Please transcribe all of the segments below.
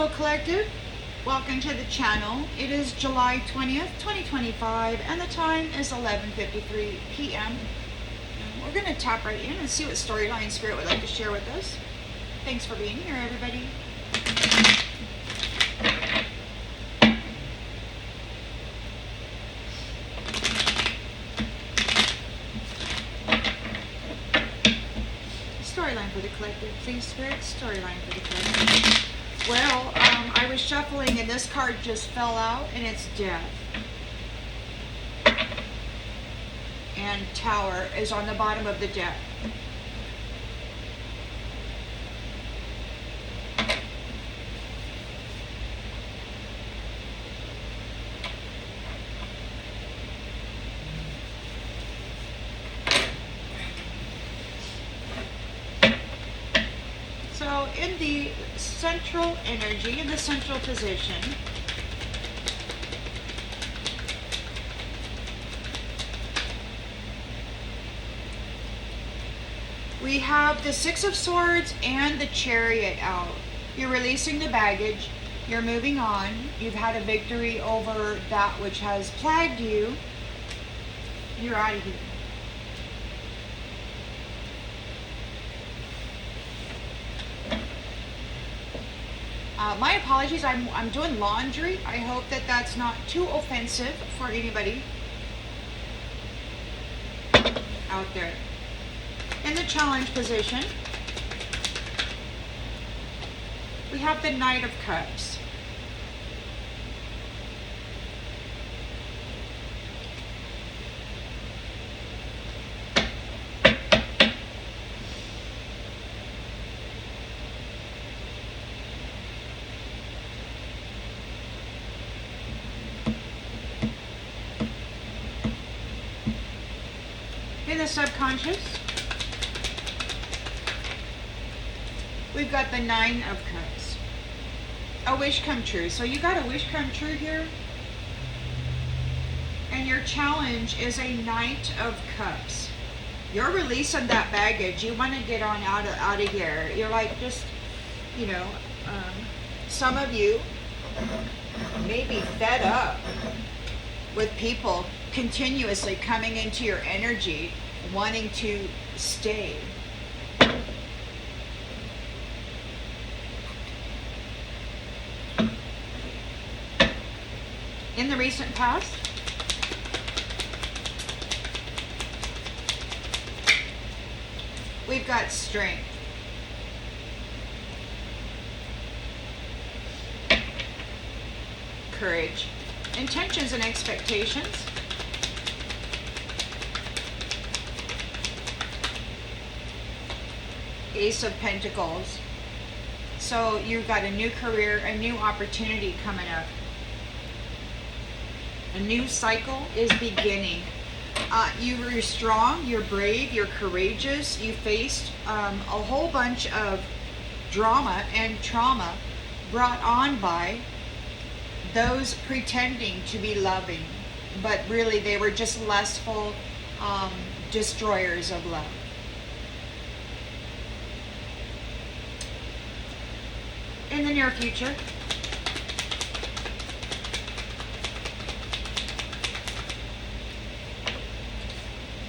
Hello Collective, welcome to the channel. It is July 20th, 2025 and the time is 11:53 p.m. And we're going to tap right in and see what storyline Spirit would like to share with us. Thanks for being here, everybody. Storyline for the collective, please, Spirit. Storyline for the collective. Well, I was shuffling and this card just fell out, and it's Death. And Tower is on the bottom of the deck. So in the central energy, in the central position, we have the Six of Swords and the Chariot out. You're releasing the baggage, you're moving on, you've had a victory over that which has plagued you, you're out of here. My apologies, I'm doing laundry. I hope that that's not too offensive for anybody out there. In the challenge position, we have the Knight of Cups. In the subconscious, we've got the Nine of Cups. A wish come true. So you got a wish come true here. And your challenge is a Knight of Cups. You're releasing that baggage. You want to get on out of here. You're like just, you know, some of you may be fed up with people continuously coming into your energy, wanting to stay. In the recent past, we've got strength. Courage. Intentions and expectations. Ace of Pentacles. So you've got a new career, a new opportunity coming up. A new cycle is beginning. You're strong, you're brave, you're courageous. You faced a whole bunch of drama and trauma brought on by those pretending to be loving, but really they were just lustful destroyers of love. In the near future,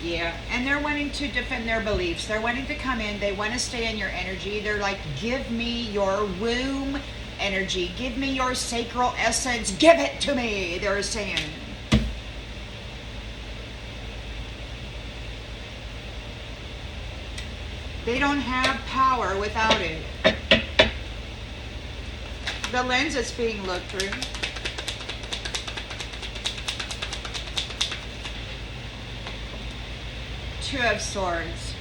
yeah, and they're wanting to defend their beliefs. They're wanting to come in. They want to stay in your energy. They're like, give me your womb energy. Give me your sacral essence. Give it to me, they're saying. They don't have power without it. The lens is being looked through. Two of Swords.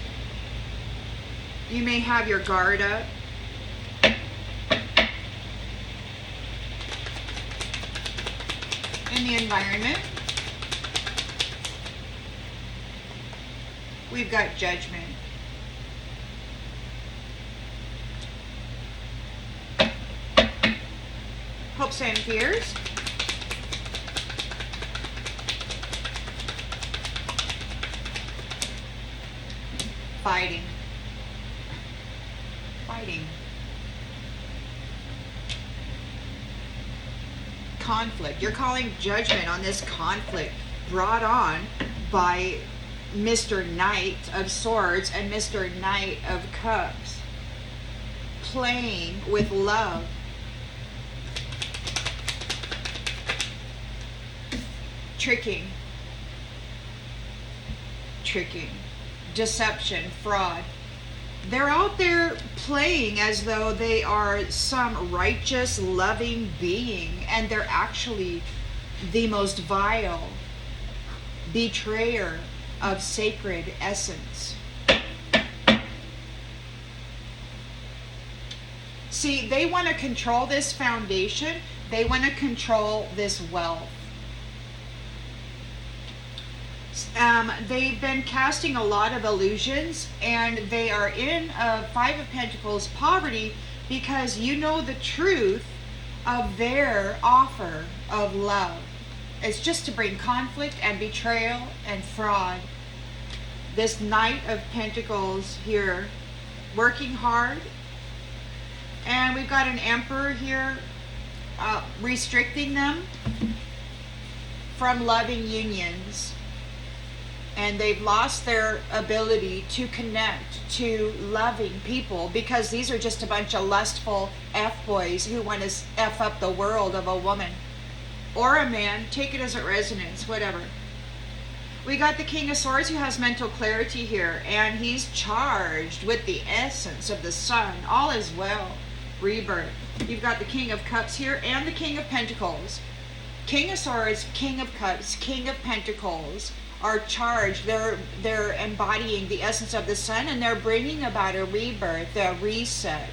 You may have your guard up. In the environment, we've got Judgment. Hopes and fears. Fighting. conflict. You're calling judgment on this conflict brought on by Mr. Knight of Swords and Mr. Knight of Cups. Playing with love. Tricking. Deception, fraud. They're out there playing as though they are some righteous, loving being, and they're actually the most vile betrayer of sacred essence. See, they want to control this foundation. They want to control this wealth. They've been casting a lot of illusions, and they are in Five of Pentacles poverty because you know the truth of their offer of love. It's just to bring conflict and betrayal and fraud. This Knight of Pentacles here, working hard. And we've got an Emperor here, restricting them from loving unions. And they've lost their ability to connect to loving people because these are just a bunch of lustful F-boys who want to F up the world of a woman or a man. Take it as it resonates, whatever. We got the King of Swords who has mental clarity here, and he's charged with the essence of the sun. All is well. Rebirth. You've got the King of Cups here and the King of Pentacles. King of Swords, King of Cups, King of Pentacles are charged. They're embodying the essence of the sun, and they're bringing about a rebirth, a reset.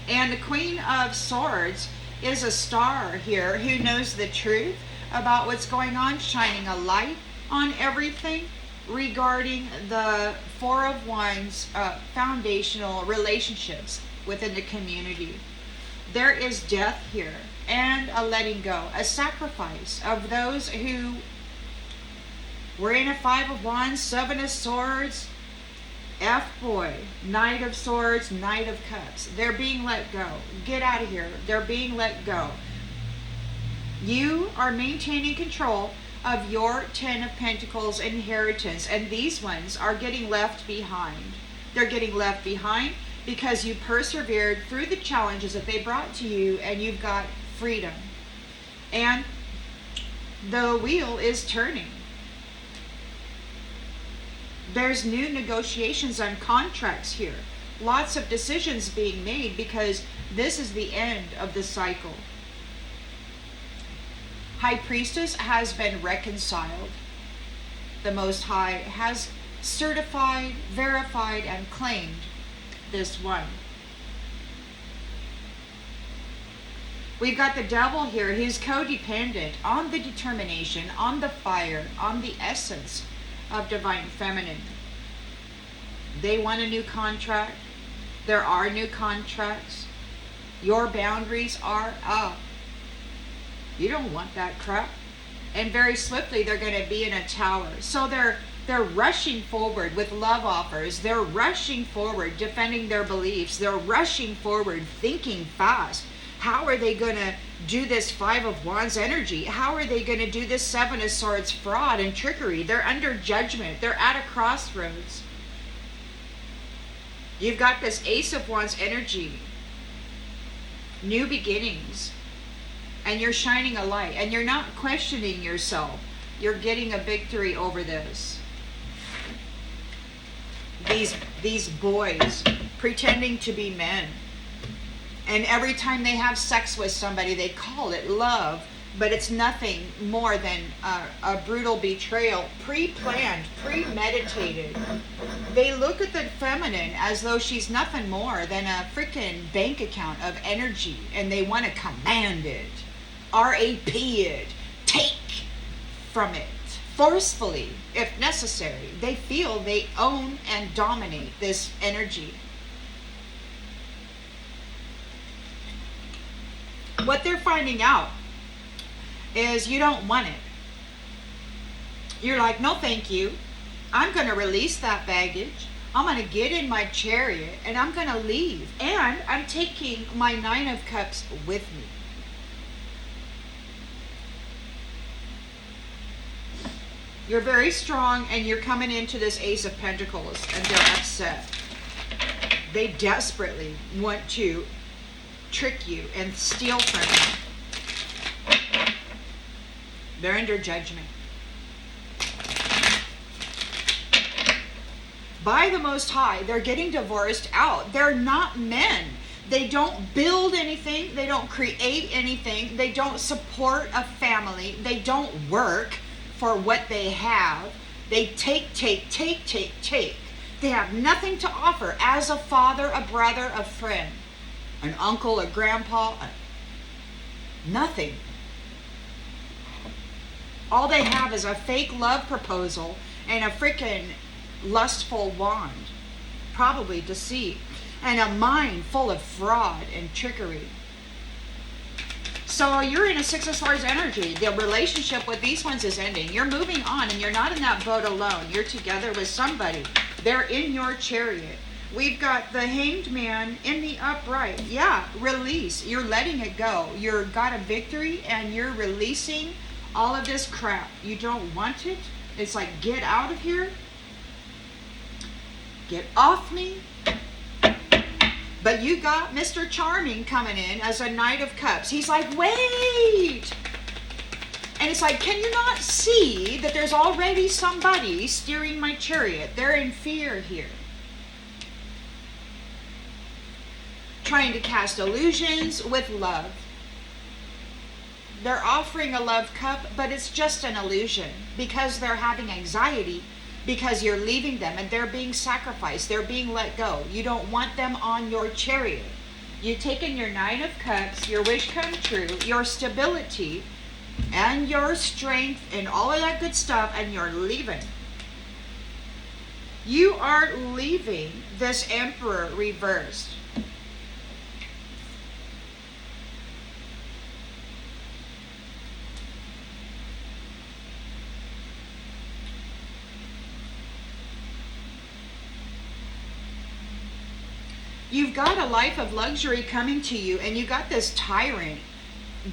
And the Queen of Swords is a star here who knows the truth about what's going on, shining a light on everything regarding the Four of Wands foundational relationships within the community. There is death here and a letting go, a sacrifice of those who were in a Five of Wands, Seven of Swords, F-boy, Knight of Swords, Knight of Cups. They're being let go. Get out of here. They're being let go. You are maintaining control of your Ten of Pentacles inheritance, and these ones are getting left behind. They're getting left behind because you persevered through the challenges that they brought to you, and you've got freedom. And the wheel is turning. There's new negotiations on contracts here. Lots of decisions being made because this is the end of the cycle. High Priestess has been reconciled. The Most High has certified, verified, and claimed this one. We've got the Devil here. He's codependent on the determination, on the fire, on the essence of Divine Feminine. They want a new contract. There are new contracts. Your boundaries are up. You don't want that crap. And very swiftly they're going to be in a tower. So they're rushing forward with love offers. They're rushing forward defending their beliefs. They're rushing forward thinking fast. How are they going to do this Five of Wands energy? How are they going to do this Seven of Swords fraud and trickery? They're under judgment. They're at a crossroads. You've got this Ace of Wands energy. New beginnings. And you're shining a light. And you're not questioning yourself. You're getting a victory over this. These boys pretending to be men. And every time they have sex with somebody, they call it love. But it's nothing more than a brutal betrayal. Pre-planned, premeditated. They look at the feminine as though she's nothing more than a freaking bank account of energy. And they want to command it. RAP it. Take from it. Forcefully, if necessary. They feel they own and dominate this energy. What they're finding out is you don't want it. You're like, no thank you. I'm going to release that baggage. I'm going to get in my chariot and I'm going to leave. And I'm taking my Nine of Cups with me. You're very strong and you're coming into this Ace of Pentacles and they're upset. They desperately want to trick you and steal from you. They're under judgment. By the Most High, they're getting divorced out. They're not men. They don't build anything. They don't create anything. They don't support a family. They don't work for what they have. They take. They have nothing to offer as a father, a brother, a friend, an uncle, a grandpa. Nothing. All they have is a fake love proposal and a freaking lustful wand, probably deceit, and a mind full of fraud and trickery. So you're in a Six of Swords energy. The relationship with these ones is ending. You're moving on and you're not in that boat alone. You're together with somebody. They're in your chariot. We've got the Hanged Man in the upright. Yeah, release. You're letting it go. You've got a victory and you're releasing all of this crap. You don't want it. It's like, get out of here. Get off me. But you got Mr. Charming coming in as a Knight of Cups. He's like, wait. And it's like, can you not see that there's already somebody steering my chariot? They're in fear here. Trying to cast illusions with love. They're offering a love cup, but it's just an illusion because they're having anxiety because you're leaving them and they're being sacrificed. They're being let go. You don't want them on your chariot. You've taken your Nine of Cups, your wish come true, your stability, and your strength and all of that good stuff, and you're leaving. You are leaving this Emperor reversed. You've got a life of luxury coming to you, and you got this tyrant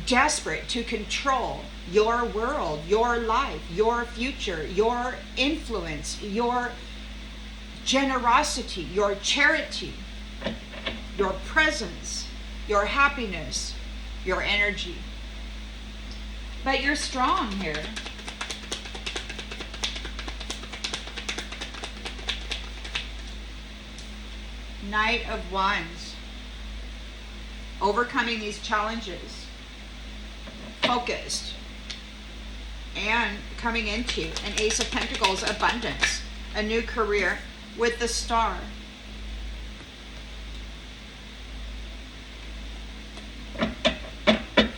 desperate to control your world, your life, your future, your influence, your generosity, your charity, your presence, your happiness, your energy. But you're strong here. Knight of Wands. Overcoming these challenges. Focused. And coming into an Ace of Pentacles, abundance. A new career with the Star.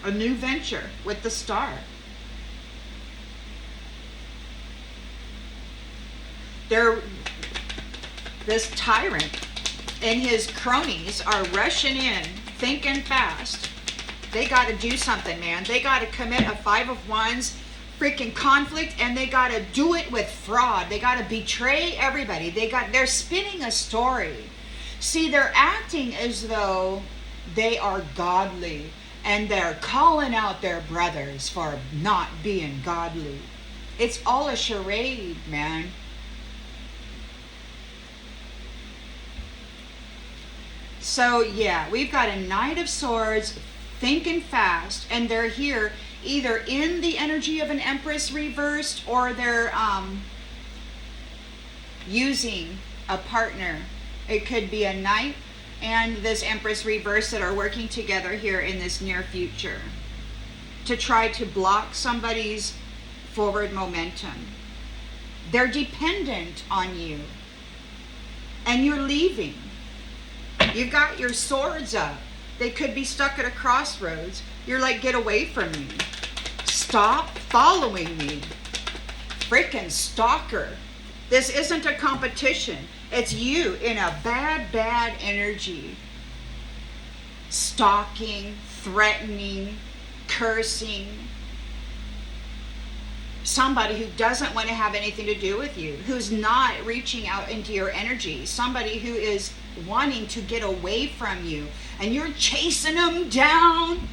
A new venture with the Star. This tyrant and his cronies are rushing in, thinking fast. They got to do something, man. They got to commit a Five of Wands freaking conflict, and they got to do it with fraud. They got to betray everybody. They're spinning a story. See, they're acting as though they are godly, and they're calling out their brothers for not being godly. It's all a charade, man. So yeah, we've got a Knight of Swords thinking fast, and they're here either in the energy of an Empress reversed, or they're using a partner. It could be a Knight and this Empress reversed that are working together here in this near future to try to block somebody's forward momentum. They're dependent on you, and you're leaving. You've got your swords up. They could be stuck at a crossroads. You're like, get away from me. Stop following me. Freaking stalker. This isn't a competition. It's you in a bad, bad energy. Stalking, threatening, cursing, somebody who doesn't want to have anything to do with you, who's not reaching out into your energy, somebody who is wanting to get away from you, and you're chasing them down,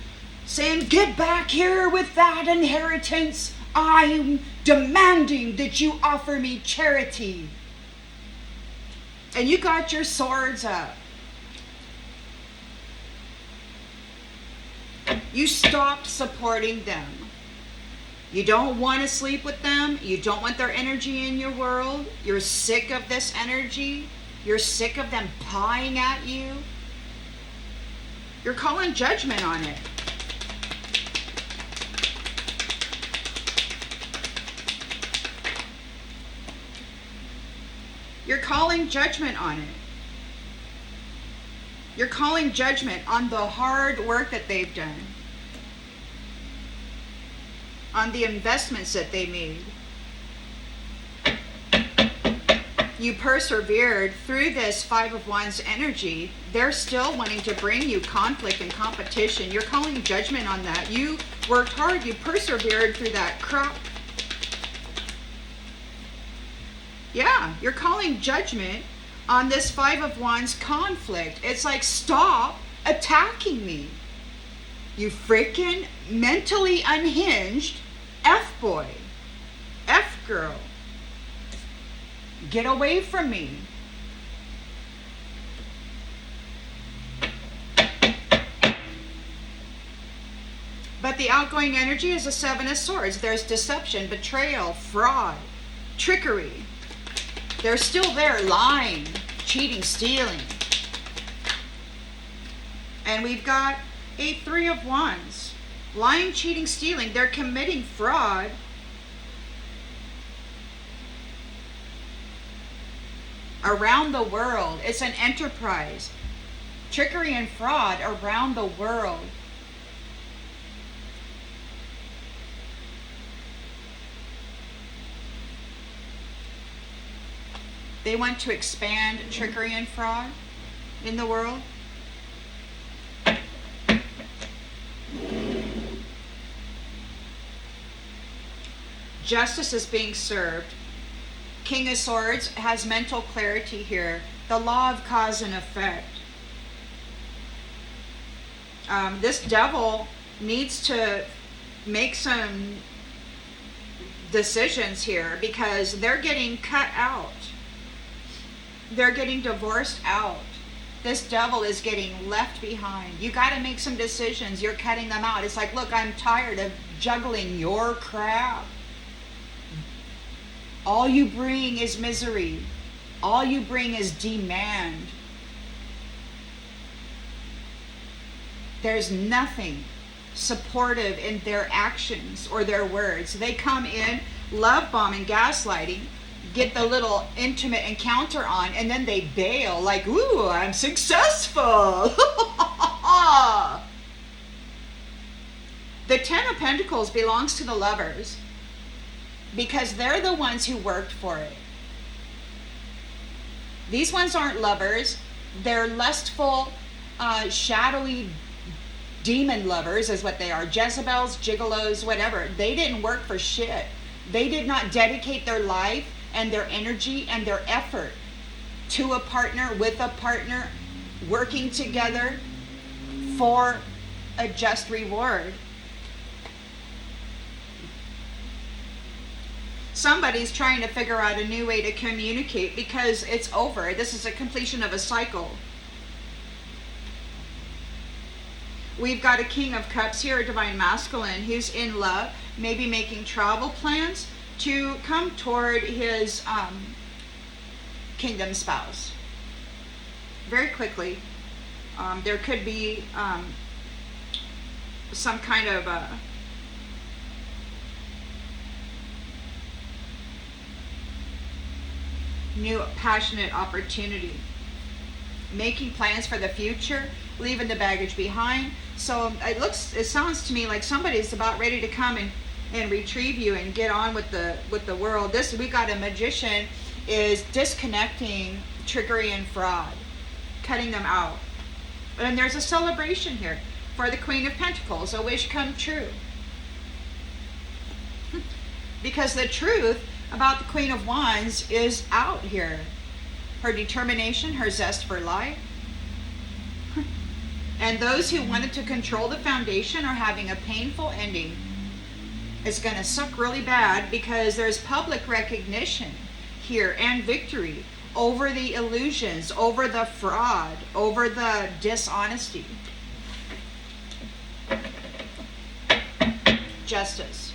saying, get back here with that inheritance. I'm demanding that you offer me charity. And you got your swords up. You stopped supporting them. You don't want to sleep with them. You don't want their energy in your world. You're sick of this energy. You're sick of them pawing at you. You're calling judgment on it. You're calling judgment on it. You're calling judgment on the hard work that they've done, on the investments that they made. You persevered through this Five of Wands energy. They're still wanting to bring you conflict and competition. You're calling judgment on that. You worked hard. You persevered through that crap. Yeah, you're calling judgment on this Five of Wands conflict. It's like, stop attacking me. You freaking mentally unhinged F-boy, F-girl. Get away from me. But the outgoing energy is a Seven of Swords. There's deception, betrayal, fraud, trickery. They're still there, lying, cheating, stealing. And we've got a Three of Wands. Lying, cheating, stealing. They're committing fraud. Around the world. It's an enterprise. Trickery and fraud around the world. They want to expand trickery and fraud in the world. Justice is being served. King of Swords has mental clarity here. The law of cause and effect. This devil needs to make some decisions here because they're getting cut out. They're getting divorced out. This devil is getting left behind. You got to make some decisions. You're cutting them out. It's like, look, I'm tired of juggling your crap. All you bring is misery. All you bring is demand. There's nothing supportive in their actions or their words. They come in, love bombing, gaslighting, get the little intimate encounter on, and then they bail like, ooh, I'm successful. The Ten of Pentacles belongs to the lovers because they're the ones who worked for it. These ones aren't lovers. They're lustful, shadowy demon lovers is what they are. Jezebels, gigolos, whatever. They didn't work for shit. They did not dedicate their life and their energy and their effort to a partner, with a partner, working together for a just reward. Somebody's trying to figure out a new way to communicate because it's over. This is a completion of a cycle. We've got a King of Cups here, a Divine Masculine, who's in love, maybe making travel plans to come toward his kingdom spouse. Very quickly. There could be some kind of new passionate opportunity. Making plans for the future, leaving the baggage behind. So it sounds to me like somebody's about ready to come and retrieve you and get on with the world. We got a Magician is disconnecting trickery and fraud, cutting them out. And there's a celebration here for the Queen of Pentacles, a wish come true. because the truth about the Queen of Wands is out here. Her determination, her zest for life. And those who wanted to control the foundation are having a painful ending. It's going to suck really bad because there's public recognition here and victory over the illusions, over the fraud, over the dishonesty. Justice.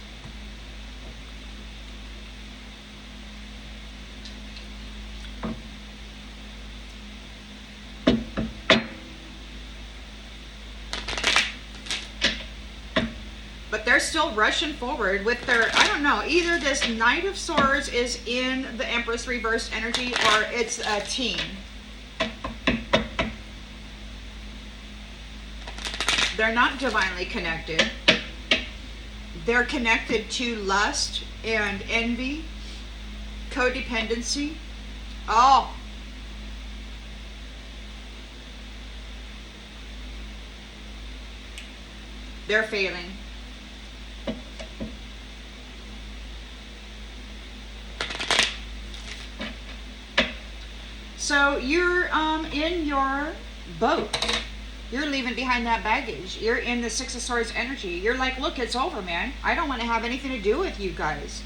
But they're still rushing forward with their, I don't know, either this Knight of Swords is in the Empress reversed energy or it's a team. They're not divinely connected. They're connected to lust and envy, codependency. Oh. They're failing. So you're in your boat. You're leaving behind that baggage. You're in the Six of Swords energy. You're like, look, it's over, man. I don't want to have anything to do with you guys.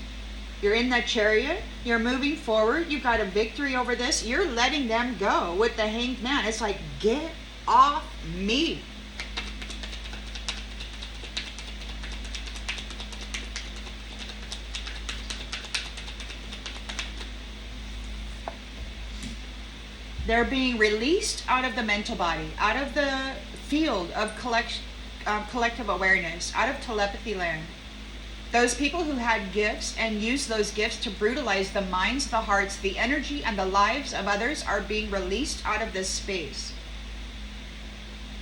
You're in that chariot. You're moving forward. You've got a victory over this. You're letting them go with the Hanged Man. It's like, get off me. They're being released out of the mental body, out of the field of collective awareness, out of telepathy land. Those people who had gifts and used those gifts to brutalize the minds, the hearts, the energy, and the lives of others are being released out of this space.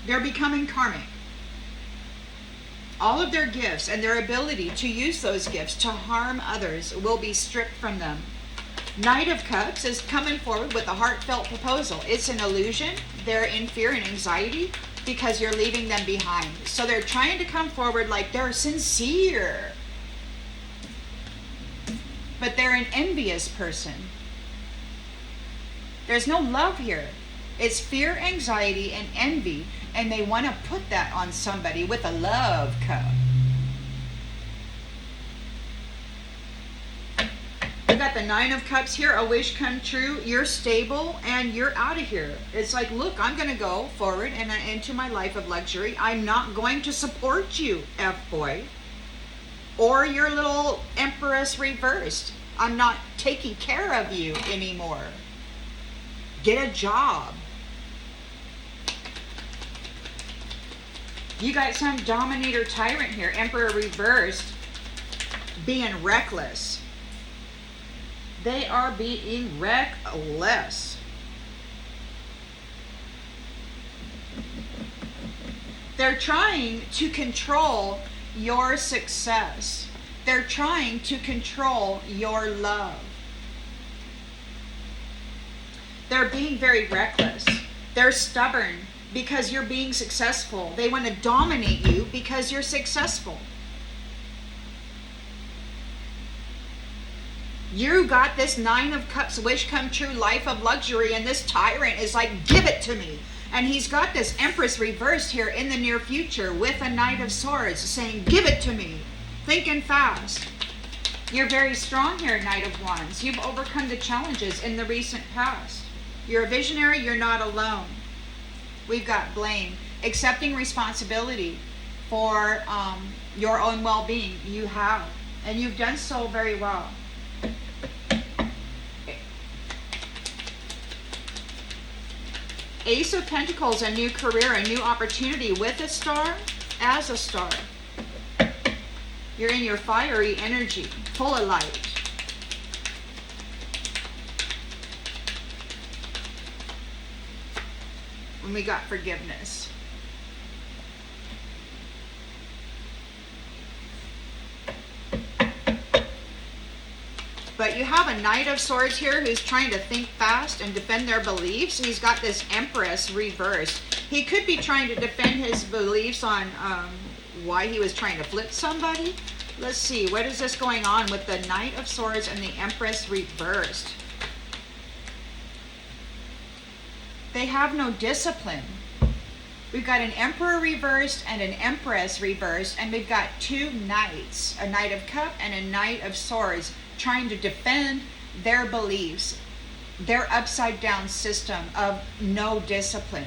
They're becoming karmic. All of their gifts and their ability to use those gifts to harm others will be stripped from them. Knight of Cups is coming forward with a heartfelt proposal. It's an illusion. They're in fear and anxiety because you're leaving them behind. So they're trying to come forward like they're sincere. But they're an envious person. There's no love here. It's fear, anxiety, and envy. And they want to put that on somebody with a love cup. You got the Nine of Cups here, a wish come true. You're stable and you're out of here. It's like, look, I'm going to go forward and into my life of luxury. I'm not going to support you, F-boy. Or your little Empress reversed. I'm not taking care of you anymore. Get a job. You got some dominator tyrant here, Emperor reversed, being reckless. They are being reckless. They're trying to control your success. They're trying to control your love. They're being very reckless. They're stubborn because you're being successful. They want to dominate you because you're successful. You got this Nine of Cups, wish come true, life of luxury, and this tyrant is like, give it to me. And he's got this Empress reversed here in the near future with a Knight of Swords saying, give it to me. Thinking fast. You're very strong here, Knight of Wands. You've overcome the challenges in the recent past. You're a visionary, you're not alone. We've got blame. Accepting responsibility for your own well-being. You have. And you've done so very well. Ace of Pentacles, a new career, a new opportunity with a star, as a star. You're in your fiery energy, full of light. And we got forgiveness. But you have a Knight of Swords here who's trying to think fast and defend their beliefs. He's got this Empress reversed. He could be trying to defend his beliefs on why he was trying to flip somebody. Let's see, what is this going on with the Knight of Swords and the Empress reversed? They have no discipline. We've got an Emperor reversed and an Empress reversed, and we've got two Knights, a Knight of Cup and a Knight of Swords, trying to defend their beliefs, their upside down system of no discipline.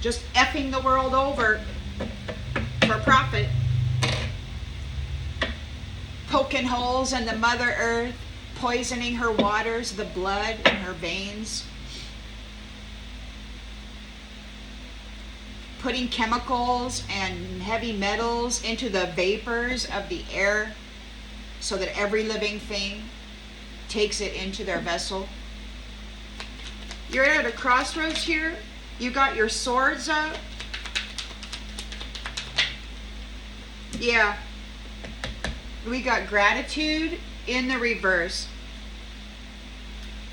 Just effing the world over for profit. Poking holes in the Mother Earth, poisoning her waters, the blood in her veins. Putting chemicals and heavy metals into the vapors of the air so that every living thing takes it into their vessel. You're at a crossroads here. You got your swords up. Yeah. We got gratitude in the reverse.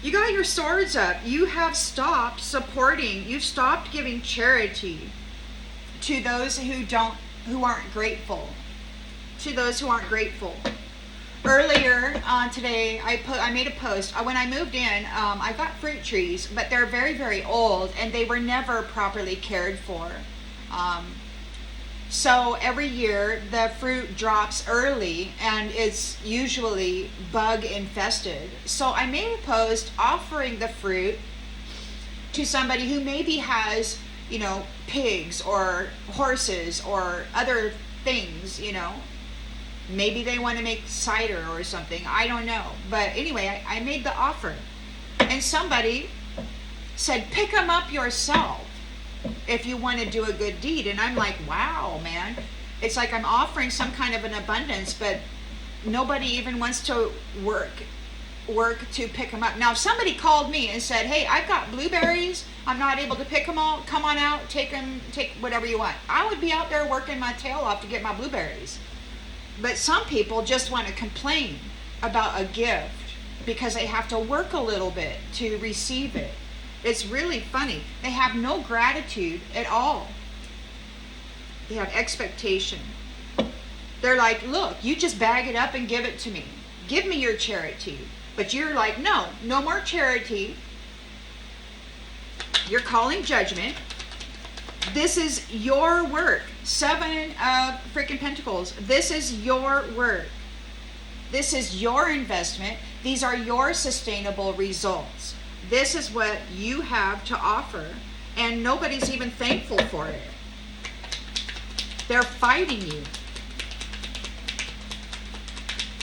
You got your swords up. You have stopped supporting. You've stopped giving charity to those who aren't grateful. To those who aren't grateful. Earlier today, I made a post. When I moved in, I got fruit trees, but they're very, very old, and they were never properly cared for. So every year, the fruit drops early, and it's usually bug infested. So I made a post offering the fruit to somebody who maybe has, pigs or horses or other things, Maybe they want to make cider or something. I don't know. But anyway, I made the offer. And somebody said, pick them up yourself if you want to do a good deed. And I'm like, wow, man. It's like I'm offering some kind of an abundance, but nobody even wants to work to pick them up. Now, if somebody called me and said, hey, I've got blueberries. I'm not able to pick them all. Come on out. Take whatever you want. I would be out there working my tail off to get my blueberries. But some people just want to complain about a gift because they have to work a little bit to receive it. It's really funny. They have no gratitude at all. They have expectation. They're like, look, you just bag it up and give it to me. Give me your charity. But you're like, no more charity. You're calling judgment. This is your work. 7 of freaking Pentacles. This is your work. This is your investment. These are your sustainable results. This is what you have to offer. And nobody's even thankful for it. They're fighting you.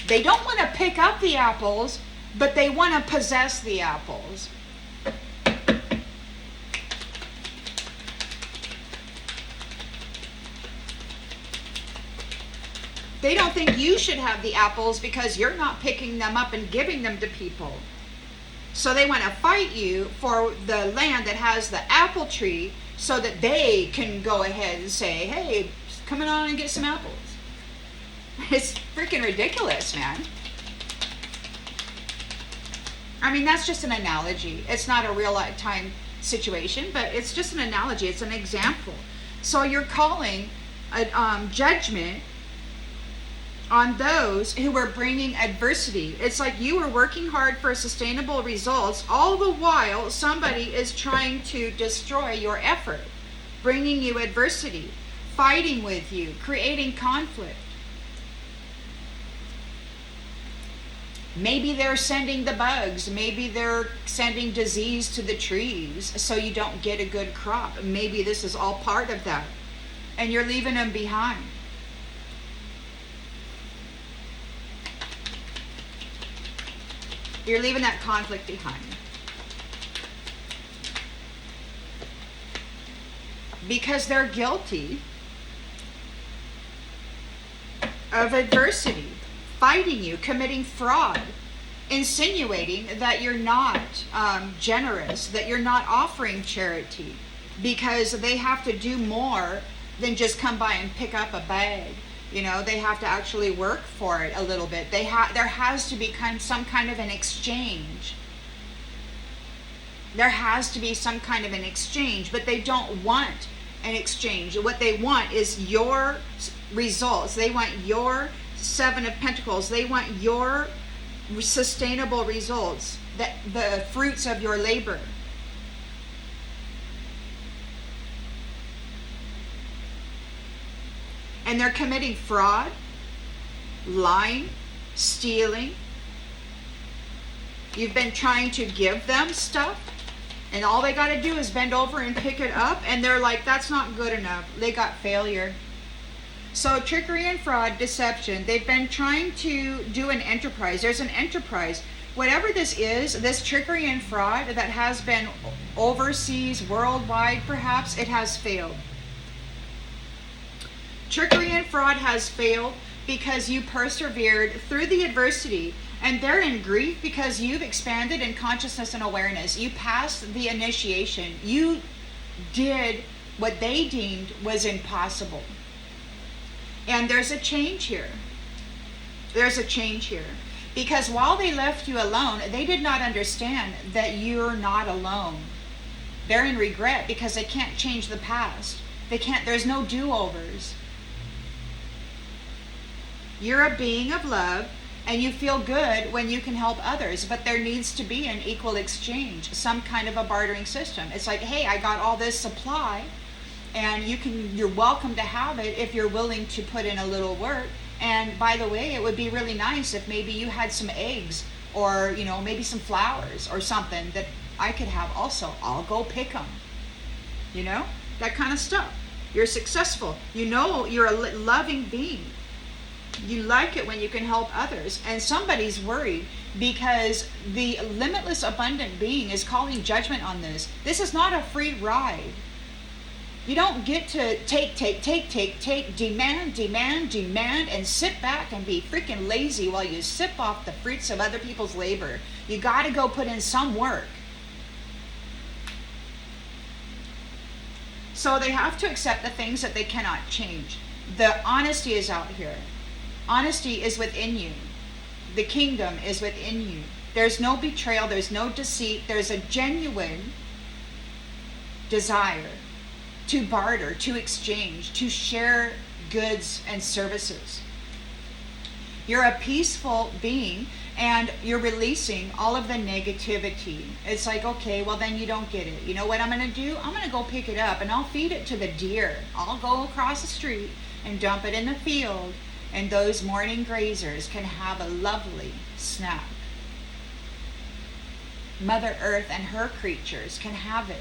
They don't want to pick up the apples, but they want to possess the apples. They don't think you should have the apples because you're not picking them up and giving them to people. So they want to fight you for the land that has the apple tree so that they can go ahead and say, hey, come on and get some apples. It's freaking ridiculous, man. I mean, that's just an analogy. It's not a real time situation, but it's just an analogy. It's an example. So you're calling a judgment on those who were bringing adversity. It's like you were working hard for sustainable results. All the while, somebody is trying to destroy your effort, bringing you adversity, fighting with you, creating conflict. Maybe they're sending the bugs. Maybe they're sending disease to the trees so you don't get a good crop. Maybe this is all part of that. And you're leaving them behind. You're leaving that conflict behind. Because they're guilty of adversity, fighting you, committing fraud, insinuating that you're not generous, that you're not offering charity, because they have to do more than just come by and pick up a bag. You know, they have to actually work for it a little bit. There has to be some kind of an exchange. There has to be some kind of an exchange, but they don't want an exchange. What they want is your results. They want your Seven of Pentacles. They want your sustainable results, the fruits of your labor. And they're committing fraud, lying, stealing. You've been trying to give them stuff, and all they got to do is bend over and pick it up, and they're like, that's not good enough. They got failure. So trickery and fraud, deception. They've been trying to do an enterprise. There's an enterprise. Whatever this is, this trickery and fraud that has been overseas, worldwide perhaps, it has failed. Trickery and fraud has failed because you persevered through the adversity, and they're in grief because you've expanded in consciousness and awareness. You passed the initiation. You did what they deemed was impossible. And there's a change here. There's a change here. Because while they left you alone, they did not understand that you're not alone. They're in regret because they can't change the past. There's no do-overs. You're a being of love, and you feel good when you can help others, but there needs to be an equal exchange, some kind of a bartering system. It's like, hey, I got all this supply, and you're welcome to have it if you're willing to put in a little work. And by the way, it would be really nice if maybe you had some eggs, or maybe some flowers or something that I could have also. I'll go pick them. That kind of stuff. You're successful. You're a loving being. You like it when you can help others. And somebody's worried because the limitless abundant being is calling judgment on this. This is not a free ride. You don't get to take, demand, and sit back and be freaking lazy while you sip off the fruits of other people's labor. You got to go put in some work. So they have to accept the things that they cannot change. The honesty is out here. Honesty is within you. The kingdom is within you. There's no betrayal. There's no deceit. There's a genuine desire to barter, to exchange, to share goods and services. You're a peaceful being, and you're releasing all of the negativity. It's like, okay, well then you don't get it. You know what I'm going to do? I'm going to go pick it up, and I'll feed it to the deer. I'll go across the street and dump it in the field, and those morning grazers can have a lovely snack. Mother Earth and her creatures can have it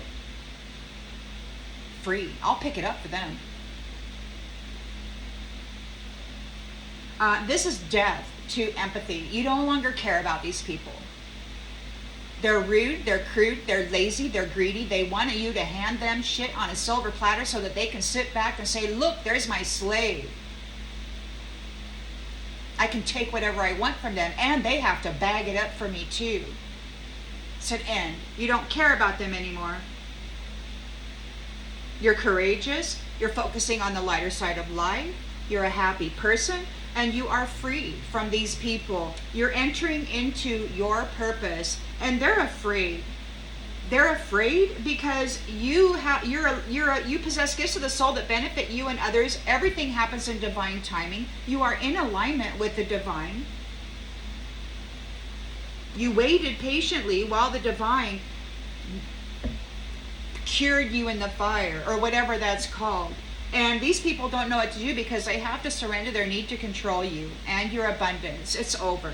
free. I'll pick it up for them. This is death to empathy. You no longer care about these people. They're rude, they're crude, they're lazy, they're greedy. They want you to hand them shit on a silver platter so that they can sit back and say, look, there's my slave. I can take whatever I want from them, and they have to bag it up for me too. It's an end. You don't care about them anymore. You're courageous. You're focusing on the lighter side of life. You're a happy person, and you are free from these people. You're entering into your purpose, and they're afraid. They're afraid because you possess gifts of the soul that benefit you and others. Everything happens in divine timing. You are in alignment with the divine. You waited patiently while the divine cured you in the fire, or whatever that's called. And these people don't know what to do because they have to surrender their need to control you and your abundance. It's over.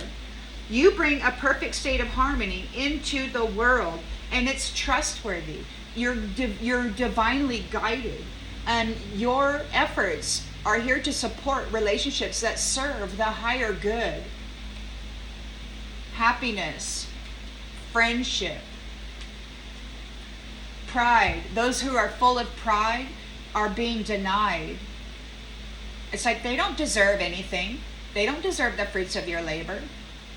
You bring a perfect state of harmony into the world, and it's trustworthy. You're divinely guided, and your efforts are here to support relationships that serve the higher good. Happiness, friendship, pride. Those who are full of pride are being denied. It's like they don't deserve anything. They don't deserve the fruits of your labor.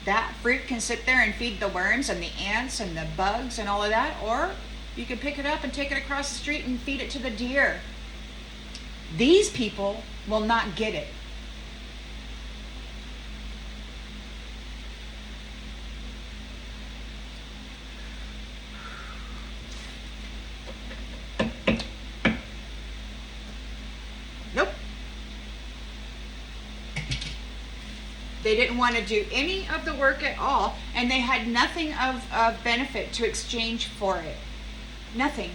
That fruit can sit there and feed the worms and the ants and the bugs and all of that, or you can pick it up and take it across the street and feed it to the deer. These people will not get it. They didn't want to do any of the work at all, and they had nothing of benefit to exchange for it. Nothing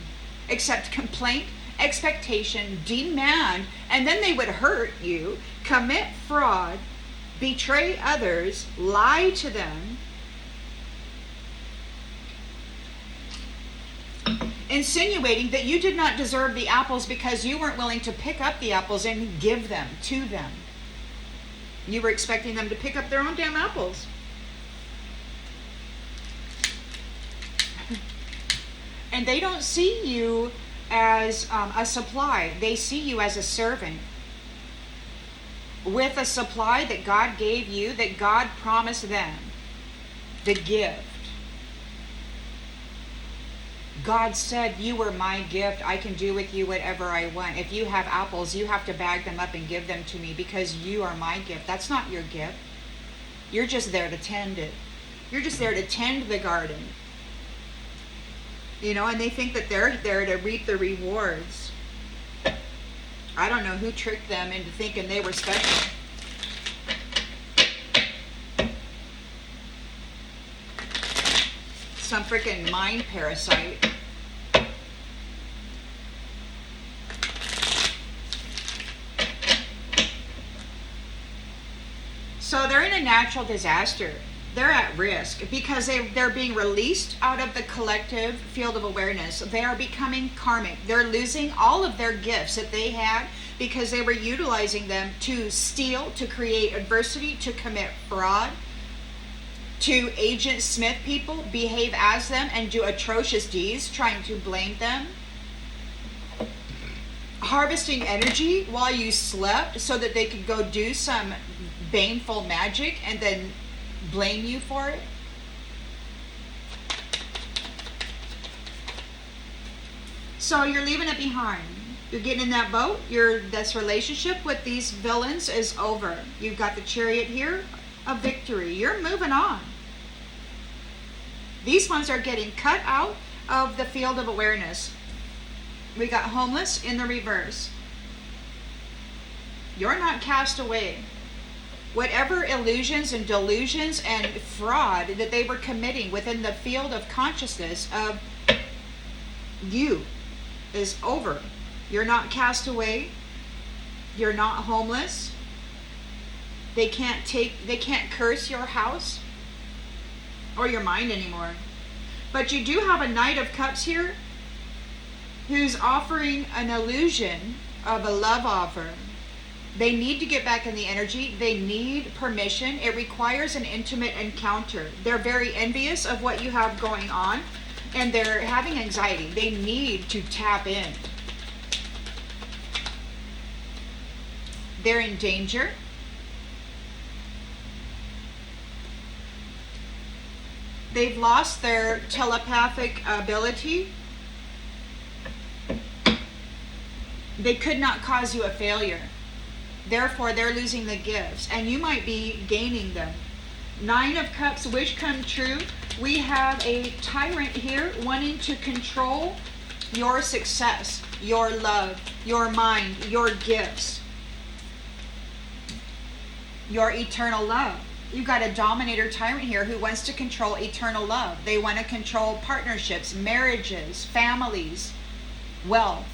except complaint, expectation, demand, and then they would hurt you, commit fraud, betray others, lie to them, insinuating that you did not deserve the apples because you weren't willing to pick up the apples and give them to them. You were expecting them to pick up their own damn apples. And they don't see you as a supply. They see you as a servant with a supply that God gave you, that God promised them, the gift. God said, you were my gift. I can do with you whatever I want. If you have apples, you have to bag them up and give them to me because you are my gift. That's not your gift. You're just there to tend it. You're just there to tend the garden. You know, and they think that they're there to reap the rewards. I don't know who tricked them into thinking they were special. Some freaking mind parasite. So they're in a natural disaster. They're at risk because they're being released out of the collective field of awareness. They are becoming karmic. They're losing all of their gifts that they had because they were utilizing them to steal, to create adversity, to commit fraud, to Agent Smith people, behave as them, and do atrocious deeds, trying to blame them. Harvesting energy while you slept so that they could go do some baneful magic and then blame you for it. So you're leaving it behind. You're getting in that boat. This relationship with these villains is over. You've got the Chariot here, a victory. You're moving on. These ones are getting cut out of the field of awareness. We got homeless in the reverse. You're not cast away. Whatever illusions and delusions and fraud that they were committing within the field of consciousness of you is over. You're not cast away. You're not homeless. They can't curse your house or your mind anymore. But you do have a Knight of Cups here who's offering an illusion of a love offer. They need to get back in the energy. They need permission. It requires an intimate encounter. They're very envious of what you have going on, and they're having anxiety. They need to tap in. They're in danger. They've lost their telepathic ability. They could not cause you a failure. Therefore, they're losing the gifts, and you might be gaining them. 9 of Cups, wish come true. We have a tyrant here wanting to control your success, your love, your mind, your gifts, your eternal love. You've got a dominator tyrant here who wants to control eternal love. They want to control partnerships, marriages, families, wealth.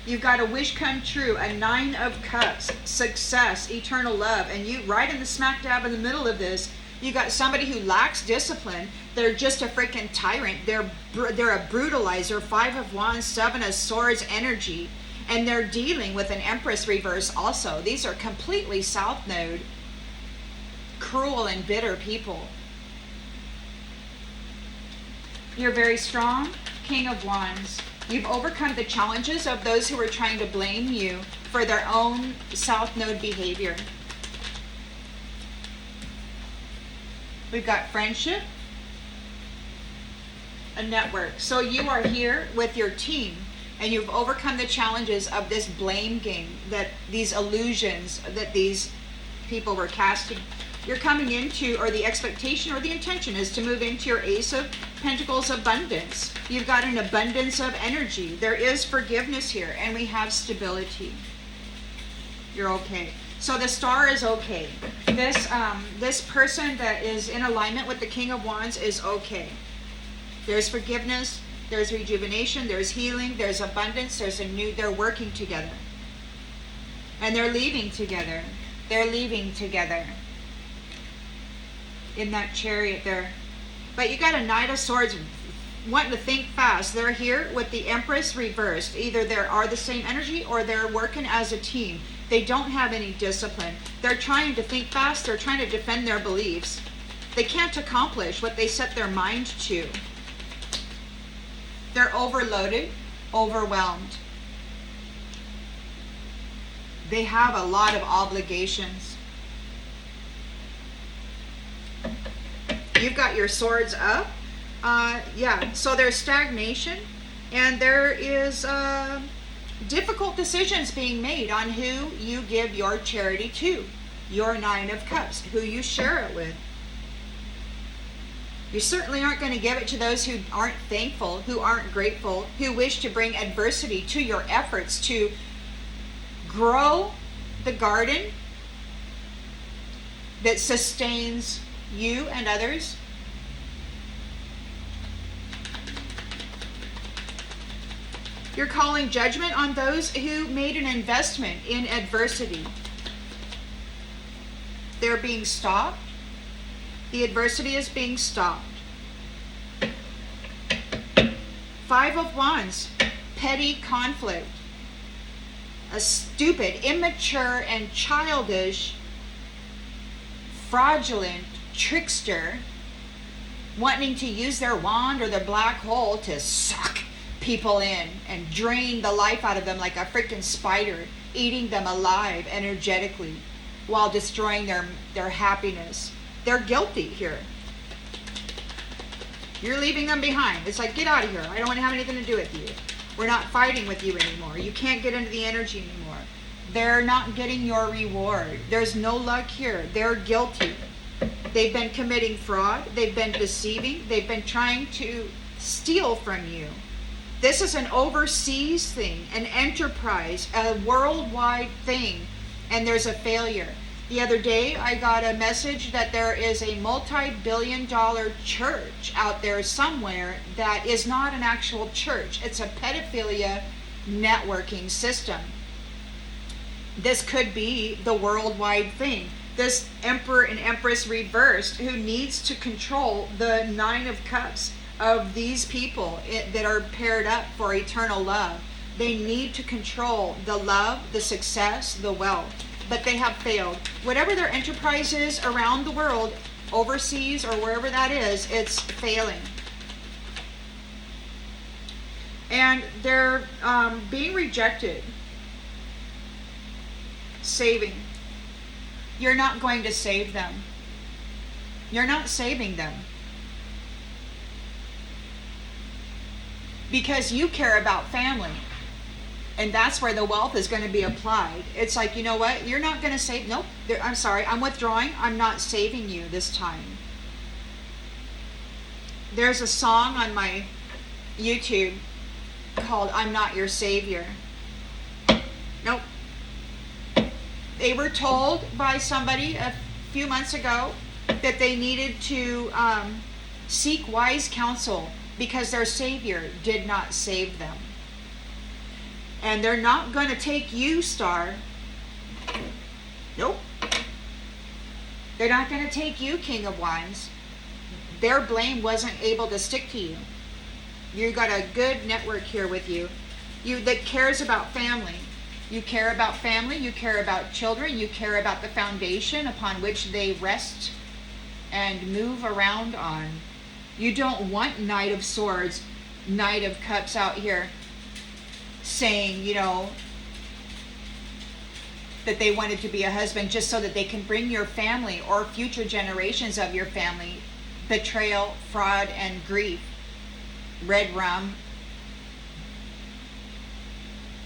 You've got a wish come true, a 9 of Cups, success, eternal love. And you, right in the smack dab in the middle of this, you got somebody who lacks discipline. They're just a freaking tyrant. They're a brutalizer, 5 of Wands, 7 of Swords energy. And they're dealing with an Empress reverse also. These are completely South Node, cruel and bitter people. You're very strong, King of Wands. You've overcome the challenges of those who are trying to blame you for their own South Node behavior. We've got friendship, a network. So you are here with your team, and you've overcome the challenges of this blame game, that these illusions that these people were casting. You're coming into, or the expectation or the intention is to move into your Ace of Pentacles abundance. You've got an abundance of energy. There is forgiveness here, and we have stability. You're okay. So the star is okay. This person that is in alignment with the King of Wands is okay. There's forgiveness, there's rejuvenation, there's healing, there's abundance, they're working together. And they're leaving together. They're leaving together. In that chariot there. But you got a Knight of Swords wanting to think fast. They're here with the Empress reversed. Either they are the same energy or they're working as a team. They don't have any discipline. They're trying to think fast. They're trying to defend their beliefs. They can't accomplish what they set their mind to. They're overloaded, overwhelmed. They have a lot of obligations. You've got your swords up. Yeah, so there's stagnation, and there is difficult decisions being made on who you give your charity to. Your Nine of Cups, who you share it with. You certainly aren't going to give it to those who aren't thankful, who aren't grateful, who wish to bring adversity to your efforts to grow the garden that sustains you and others. You're calling judgment on those who made an investment in adversity. They're being stopped. The adversity is being stopped. Five of Wands, petty conflict. A stupid, immature, and childish, fraudulent trickster wanting to use their wand or their black hole to suck people in and drain the life out of them like a freaking spider, eating them alive energetically while destroying their happiness. They're guilty here. You're leaving them behind. It's like, get out of here. I don't want to have anything to do with you. We're not fighting with you anymore. You can't get into the energy anymore. They're not getting your reward. There's no luck here. They're guilty. They've been committing fraud. They've been deceiving. They've been trying to steal from you. This is an overseas thing, an enterprise, a worldwide thing, and there's a failure. The other day, I got a message that there is a multi-billion-dollar church out there somewhere that is not an actual church. It's a pedophilia networking system. This could be the worldwide thing. This Emperor and Empress reversed, who needs to control the Nine of Cups of these people that are paired up for eternal love. They need to control the love, the success, the wealth. But they have failed. Whatever their enterprise is around the world, overseas or wherever that is, it's failing. And they're being rejected. Saving. You're not going to save them. You're not saving them. Because you care about family. And that's where the wealth is going to be applied. It's like, you know what? You're not going to save. Nope. I'm sorry. I'm withdrawing. I'm not saving you this time. There's a song on my YouTube called I'm Not Your Savior. Nope. They were told by somebody a few months ago that they needed to seek wise counsel because their Savior did not save them. And they're not going to take you, Star. Nope. They're not going to take you, King of Wands. Their blame wasn't able to stick to you. You got a good network here with you. That cares about family. You care about family. You care about children. You care about the foundation upon which they rest and move around on. You don't want Knight of Swords, Knight of Cups out here saying, you know, that they wanted to be a husband just so that they can bring your family or future generations of your family betrayal, fraud, and grief, red rum,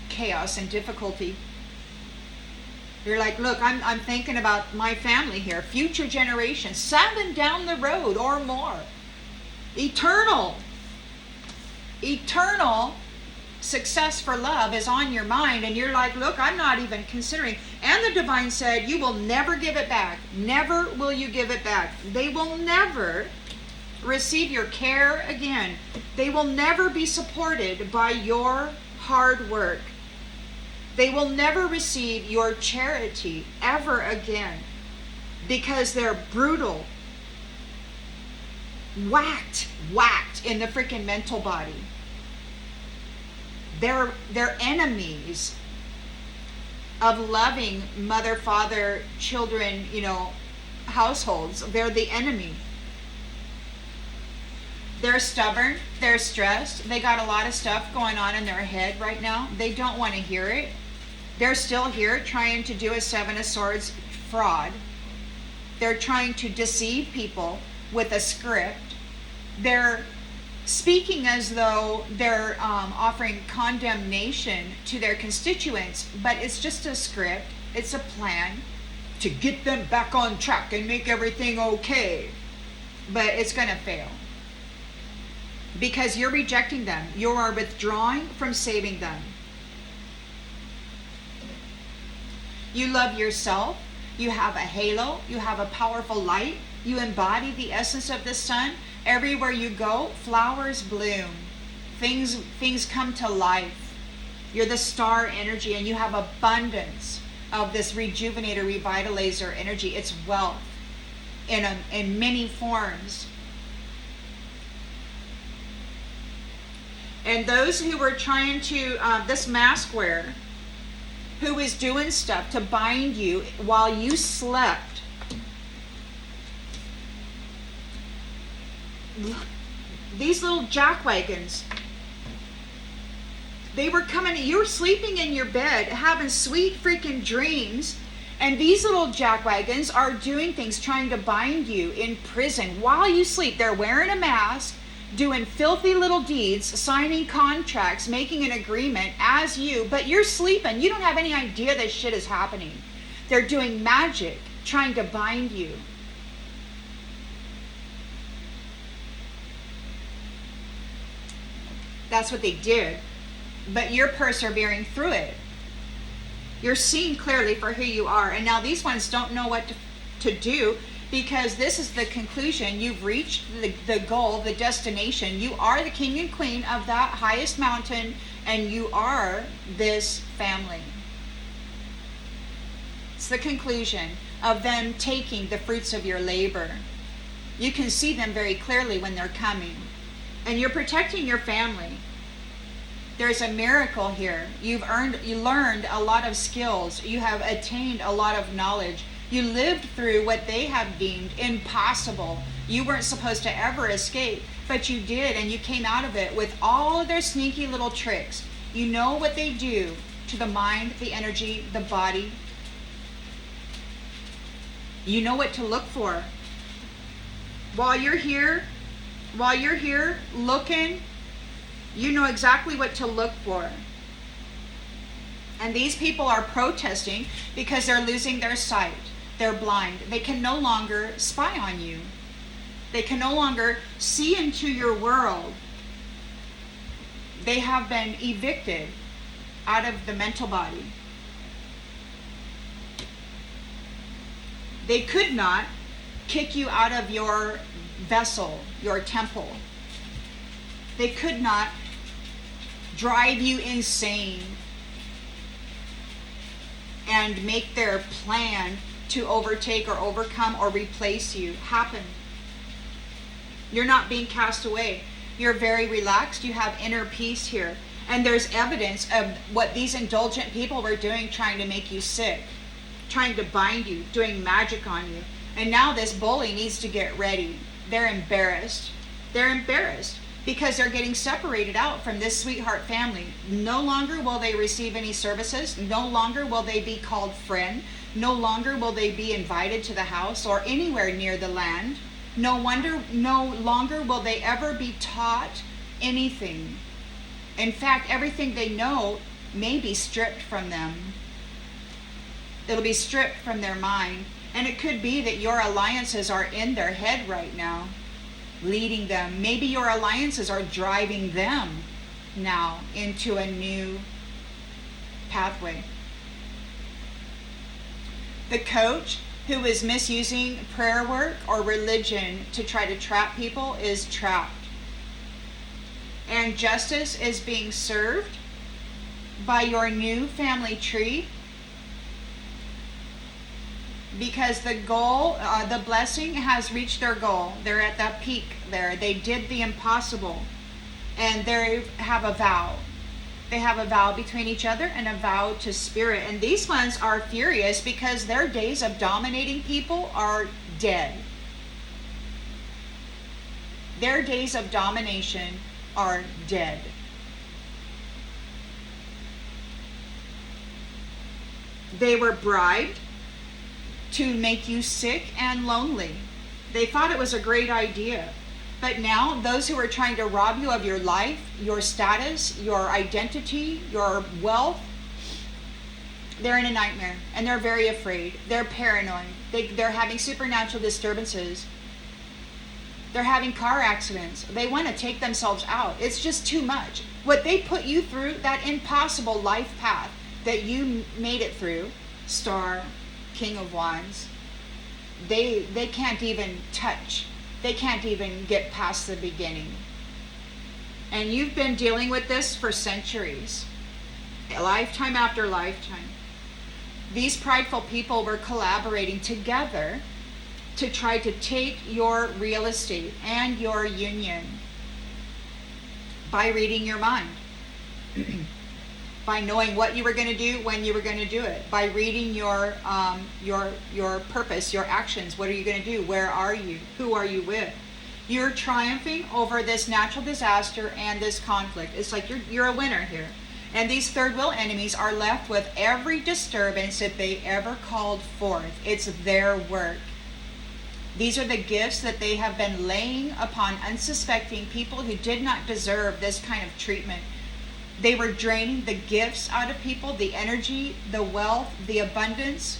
chaos and difficulty. You're like, look, I'm thinking about my family here, future generations, 7 down the road or more, eternal success for love is on your mind, and you're like, look, I'm not even considering. And the divine said, you will never give it back. Never will you give it back. They will never receive your care again. They will never be supported by your hard work. They will never receive your charity ever again, because they're brutal, whacked in the freaking mental body. They're enemies of loving mother, father, children, households. They're the enemy. They're stubborn. They're stressed. They got a lot of stuff going on in their head right now. They don't want to hear it. They're still here trying to do a Seven of Swords fraud. They're trying to deceive people with a script. They're speaking as though they're offering condemnation to their constituents, but it's just a script. It's a plan to get them back on track and make everything okay. But it's going to fail, because you're rejecting them. You are withdrawing from saving them. You love yourself. You have a halo. You have a powerful light. You embody the essence of the sun. Everywhere you go, flowers bloom. Things come to life. You're the star energy, and you have abundance of this rejuvenator, revitalizer energy. It's wealth in many forms. And those who were trying to, this mask wearer, who was doing stuff to bind you while you slept, these little jackwagons, they were coming. You were sleeping in your bed having sweet freaking dreams, and these little jackwagons are doing things, trying to bind you in prison while you sleep. They're wearing a mask, doing filthy little deeds, signing contracts, making an agreement as you, but you're sleeping. You don't have any idea this shit is happening. They're doing magic, trying to bind you. That's what they did. But you're persevering through it. You're seeing clearly for who you are. And now these ones don't know what to do, because this is the conclusion. You've reached the goal, the destination. You are the king and queen of that highest mountain, and you are this family. It's the conclusion of them taking the fruits of your labor. You can see them very clearly when they're coming. And you're protecting your family. There's a miracle here. You learned a lot of skills. You have attained a lot of knowledge. You lived through what they have deemed impossible. You weren't supposed to ever escape, but you did, and you came out of it with all of their sneaky little tricks. You know what they do to the mind, the energy, the body. You know what to look for. While you're here looking, you know exactly what to look for. And these people are protesting because they're losing their sight. They're blind. They can no longer spy on you. They can no longer see into your world. They have been evicted out of the mental body. They could not kick you out of your vessel, your temple. They could not drive you insane and make their plan to overtake or overcome or replace you happen. You're not being cast away. You're very relaxed. You have inner peace here. And there's evidence of what these indulgent people were doing, trying to make you sick, trying to bind you, doing magic on you. And now this bully needs to get ready. They're embarrassed. They're embarrassed because they're getting separated out from this sweetheart family. No longer will they receive any services. No longer will they be called friend. No longer will they be invited to the house or anywhere near the land. No longer will they ever be taught anything. In fact, everything they know may be stripped from them. It'll be stripped from their mind. And it could be that your alliances are in their head right now, leading them. Maybe your alliances are driving them now into a new pathway. The coach who is misusing prayer work or religion to try to trap people is trapped. And justice is being served by your new family tree, because the goal, the blessing has reached their goal. They're at that peak there. They did the impossible, and they have a vow. They have a vow between each other and a vow to spirit. And these ones are furious because their days of dominating people are dead. Their days of domination are dead. They were bribed to make you sick and lonely. They thought it was a great idea. But now those who are trying to rob you of your life, your status, your identity, your wealth, they're in a nightmare and they're very afraid. They're paranoid. They're having supernatural disturbances. They're having car accidents. They want to take themselves out. It's just too much. What they put you through, that impossible life path that you made it through, Star, King of Wands, they can't even touch. They can't even get past the beginning. And you've been dealing with this for centuries, lifetime after lifetime. These prideful people were collaborating together to try to take your real estate and your union by reading your mind, by knowing what you were going to do, when you were going to do it, by reading your purpose, your actions. What are you going to do? Where are you? Who are you with? You're triumphing over this natural disaster and this conflict. It's like you're a winner here. And these third wheel enemies are left with every disturbance that they ever called forth. It's their work. These are the gifts that they have been laying upon unsuspecting people who did not deserve this kind of treatment. They were draining the gifts out of people, the energy, the wealth, the abundance,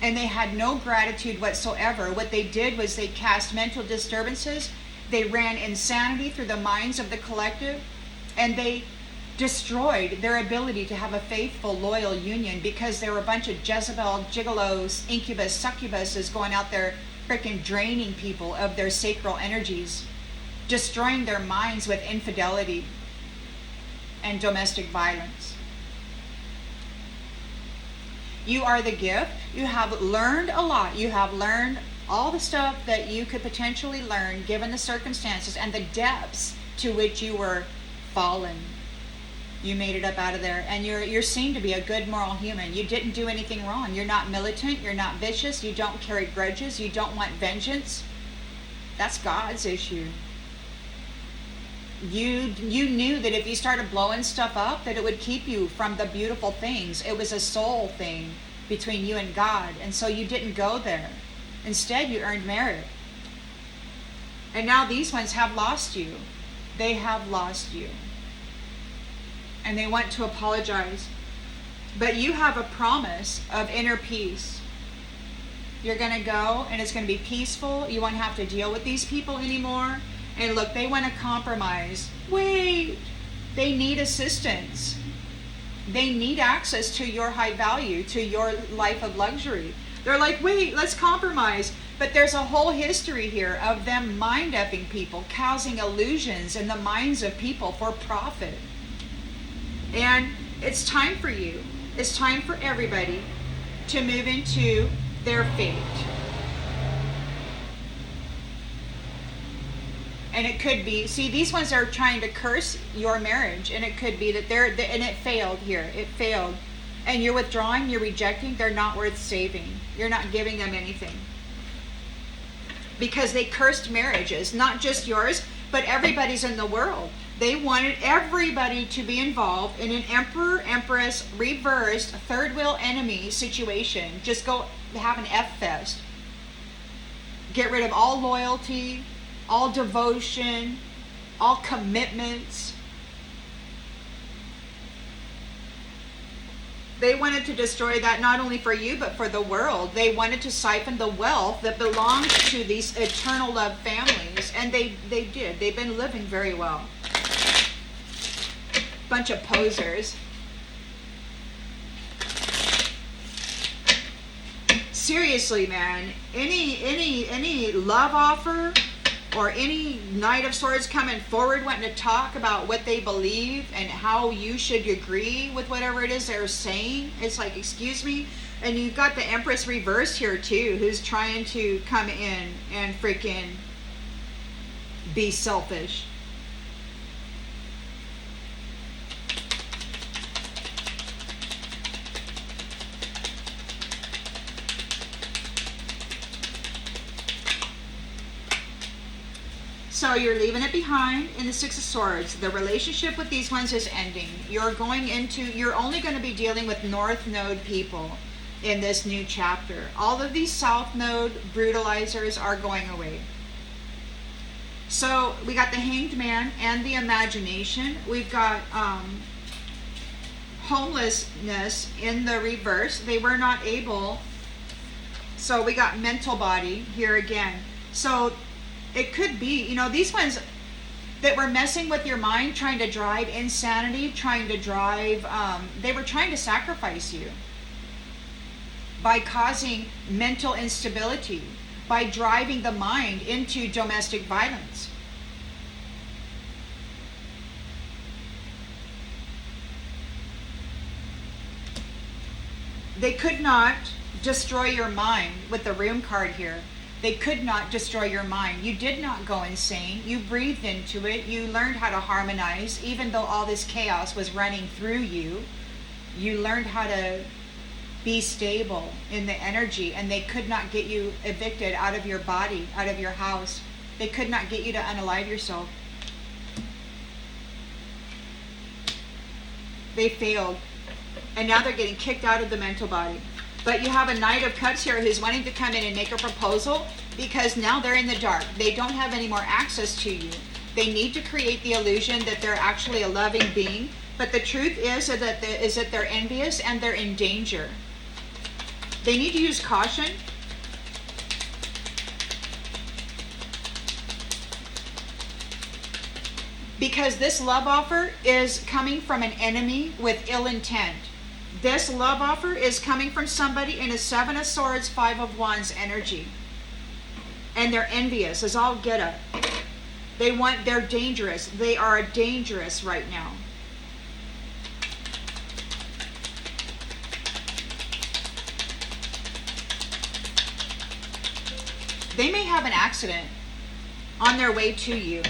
and they had no gratitude whatsoever. What they did was they cast mental disturbances, they ran insanity through the minds of the collective, and they destroyed their ability to have a faithful, loyal union because there were a bunch of Jezebel, gigolos, incubus, succubuses going out there freaking draining people of their sacral energies, destroying their minds with infidelity and domestic violence. You are the gift. You have learned a lot. You have learned all the stuff that you could potentially learn given the circumstances and the depths to which you were fallen. You made it up out of there, and you're seen to be a good moral human. You didn't do anything wrong. You're not militant. You're not vicious. You don't carry grudges. You don't want vengeance. That's God's issue. You knew that if you started blowing stuff up, that it would keep you from the beautiful things. It was a soul thing between you and God, and so you didn't go there. Instead, you earned merit. And now these ones have lost you. They have lost you. And they want to apologize. But you have a promise of inner peace. You're going to go, and it's going to be peaceful. You won't have to deal with these people anymore. And look, they want to compromise. Wait, they need assistance. They need access to your high value, to your life of luxury. They're like, wait, let's compromise. But there's a whole history here of them mind-upping people, causing illusions in the minds of people for profit. And it's time for you. It's time for everybody to move into their fate. And it could be, see, these ones are trying to curse your marriage, and it could be that and it failed here. It failed. And you're withdrawing, you're rejecting, they're not worth saving. You're not giving them anything. Because they cursed marriages, not just yours, but everybody's in the world. They wanted everybody to be involved in an emperor, empress, reversed, third wheel enemy situation. Just go have an F-fest. Get rid of all loyalty, all devotion, all commitments. They wanted to destroy that not only for you, but for the world. They wanted to siphon the wealth that belongs to these eternal love families. And they did. They've been living very well. Bunch of posers. Seriously, man, any love offer or any Knight of Swords coming forward wanting to talk about what they believe and how you should agree with whatever it is they're saying, it's like, excuse me. And you've got the Empress reversed here too, who's trying to come in and freaking be selfish. So you're leaving it behind in the Six of Swords. The relationship with these ones is ending. You're only going to be dealing with North Node people in this new chapter. All of these South Node brutalizers are going away. So we got the Hanged Man and the Imagination. We've got homelessness in the reverse. They were not able. So we got mental body here again. So it could be, these ones that were messing with your mind, trying to drive insanity, trying to drive, they were trying to sacrifice you by causing mental instability, by driving the mind into domestic violence. They could not destroy your mind with the Room card here. They could not destroy your mind. You did not go insane. You breathed into it. You learned how to harmonize. Even though all this chaos was running through you, you learned how to be stable in the energy, and they could not get you evicted out of your body, out of your house. They could not get you to unalive yourself. They failed. And now they're getting kicked out of the mental body. But you have a Knight of Cups here who's wanting to come in and make a proposal because now they're in the dark. They don't have any more access to you. They need to create the illusion that they're actually a loving being. But the truth is that they're envious and they're in danger. They need to use caution. Because this love offer is coming from an enemy with ill intent. This love offer is coming from somebody in a Seven of Swords, Five of Wands energy. And they're envious as all get up. They're dangerous. They are dangerous right now. They may have an accident on their way to you.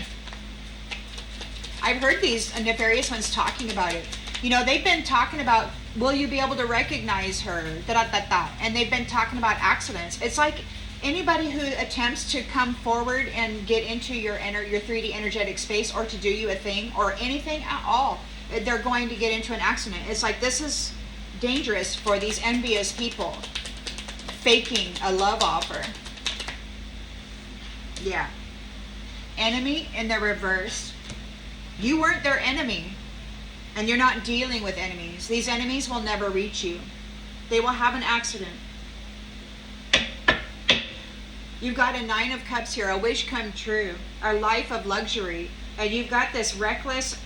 I've heard these nefarious ones talking about it. They've been talking about, will you be able to recognize her? And they've been talking about accidents. It's like anybody who attempts to come forward and get into your 3D energetic space or to do you a thing or anything at all, they're going to get into an accident. It's like this is dangerous for these envious people faking a love offer. Yeah. Enemy in the reverse. You weren't their enemy. And you're not dealing with enemies. These enemies will never reach you. They will have an accident. You've got a Nine of Cups here, a wish come true, a life of luxury. And you've got this reckless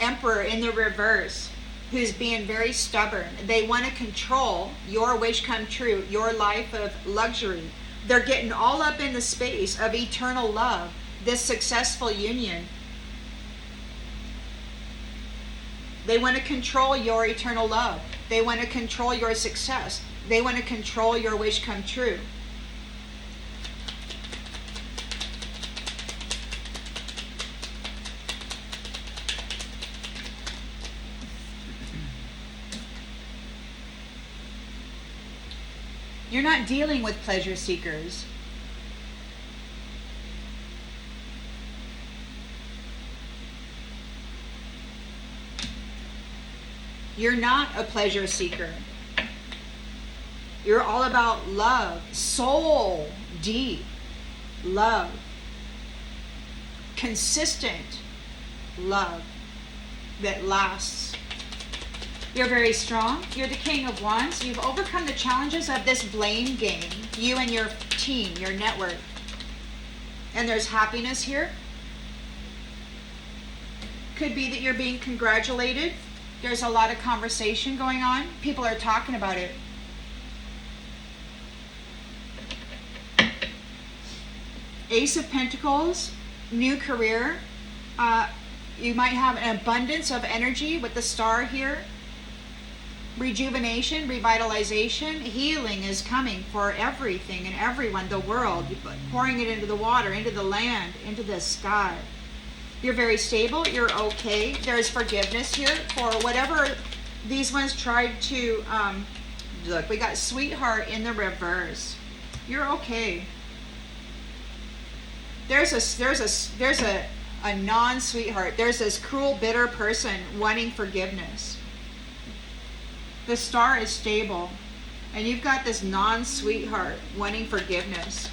Emperor in the reverse who's being very stubborn. They want to control your wish come true, your life of luxury. They're getting all up in the space of eternal love, this successful union. They want to control your eternal love. They want to control your success. They want to control your wish come true. You're not dealing with pleasure seekers. You're not a pleasure seeker. You're all about love, soul deep love, consistent love that lasts. You're very strong. You're the King of Wands. You've overcome the challenges of this blame game, you and your team, your network. And there's happiness here. Could be that you're being congratulated. There's a lot of conversation going on. People are talking about it. Ace of Pentacles, new career. You might have an abundance of energy with the star here. Rejuvenation, revitalization, healing is coming for everything and everyone, the world. You're pouring it into the water, into the land, into the sky. You're very stable. You're okay. There's forgiveness here for whatever these ones tried to... look, we got sweetheart in the reverse. You're okay. There's a non-sweetheart. There's this cruel, bitter person wanting forgiveness. The star is stable. And you've got this non-sweetheart wanting forgiveness.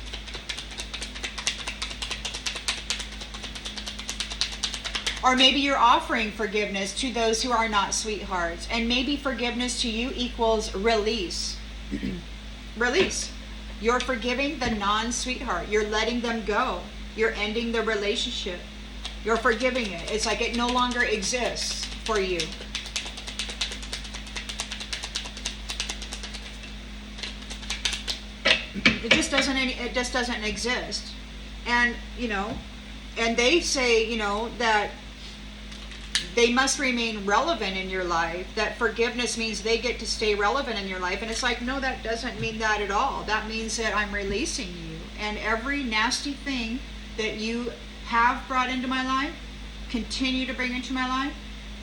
Or maybe you're offering forgiveness to those who are not sweethearts. And maybe forgiveness to you equals release. Release. You're forgiving the non-sweetheart. You're letting them go. You're ending the relationship. You're forgiving it. It's like it no longer exists for you. It just doesn't exist. And, and they say, that they must remain relevant in your life, that forgiveness means they get to stay relevant in your life. And it's like, no, that doesn't mean that at all. That means that I'm releasing you. And every nasty thing that you have brought into my life, continue to bring into my life,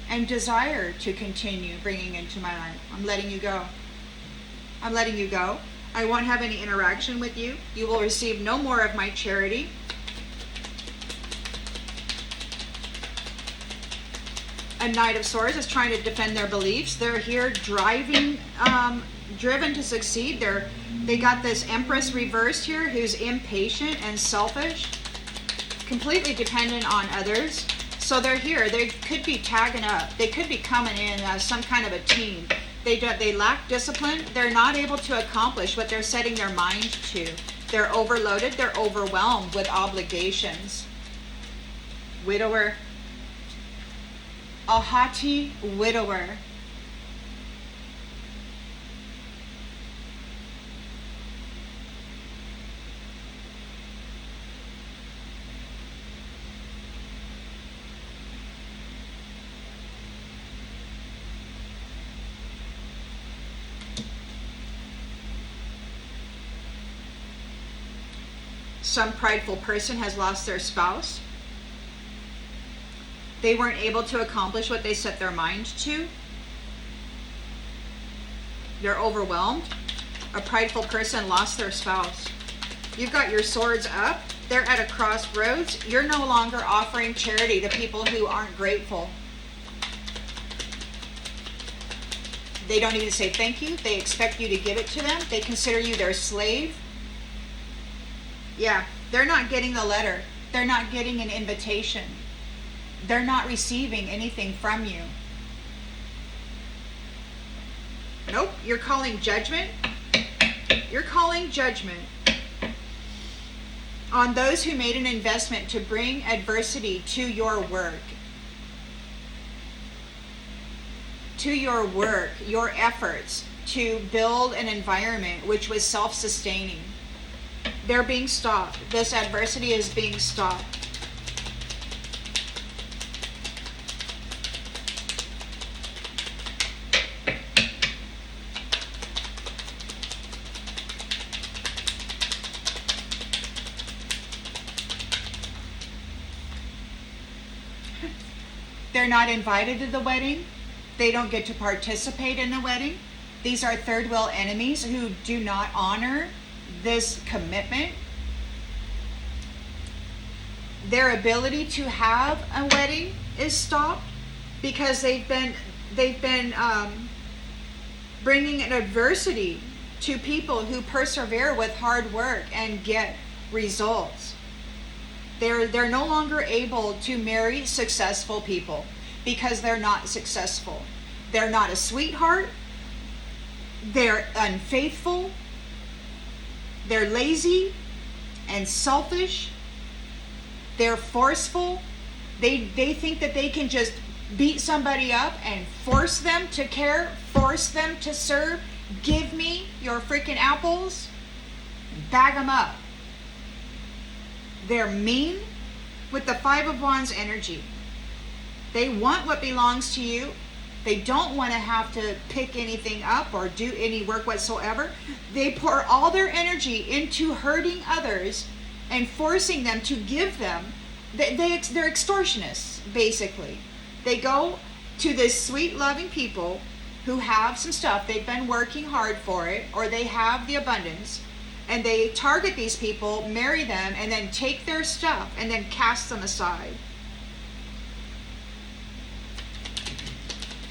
and desire to continue bringing into my life, I'm letting you go. I'm letting you go. I won't have any interaction with you. You will receive no more of my charity. A Knight of Swords is trying to defend their beliefs. They're here driven to succeed. They got this Empress reversed here who's impatient and selfish, completely dependent on others. So they're here. They could be tagging up. They could be coming in as some kind of a team. They lack discipline. They're not able to accomplish what they're setting their mind to. They're overloaded. They're overwhelmed with obligations. Widower. A haughty widower. Some prideful person has lost their spouse. They weren't able to accomplish what they set their mind to. They're overwhelmed. A prideful person lost their spouse. You've got your swords up. They're at a crossroads. You're no longer offering charity to people who aren't grateful. They don't even say thank you. They expect you to give it to them. They consider you their slave. Yeah, they're not getting the letter. They're not getting an invitation. They're not receiving anything from you. Nope, you're calling judgment. You're calling judgment on those who made an investment to bring adversity to your work. To your work, your efforts to build an environment which was self-sustaining. They're being stopped. This adversity is being stopped. They're not invited to the wedding. They don't get to participate in the wedding. These are third wheel enemies who do not honor this commitment. Their ability to have a wedding is stopped because they've been bringing an adversity to people who persevere with hard work and get results. They're no longer able to marry successful people because they're not successful. They're not a sweetheart. They're unfaithful. They're lazy and selfish. They're forceful. They think that they can just beat somebody up and force them to care, force them to serve. Give me your freaking apples, bag them up. They're mean with the Five of Wands energy. They want what belongs to you. They don't want to have to pick anything up or do any work whatsoever. They pour all their energy into hurting others and forcing them to give them. They're extortionists, basically. They go to this sweet, loving people who have some stuff. They've been working hard for it, or they have the abundance, and they target these people, marry them, and then take their stuff and then cast them aside.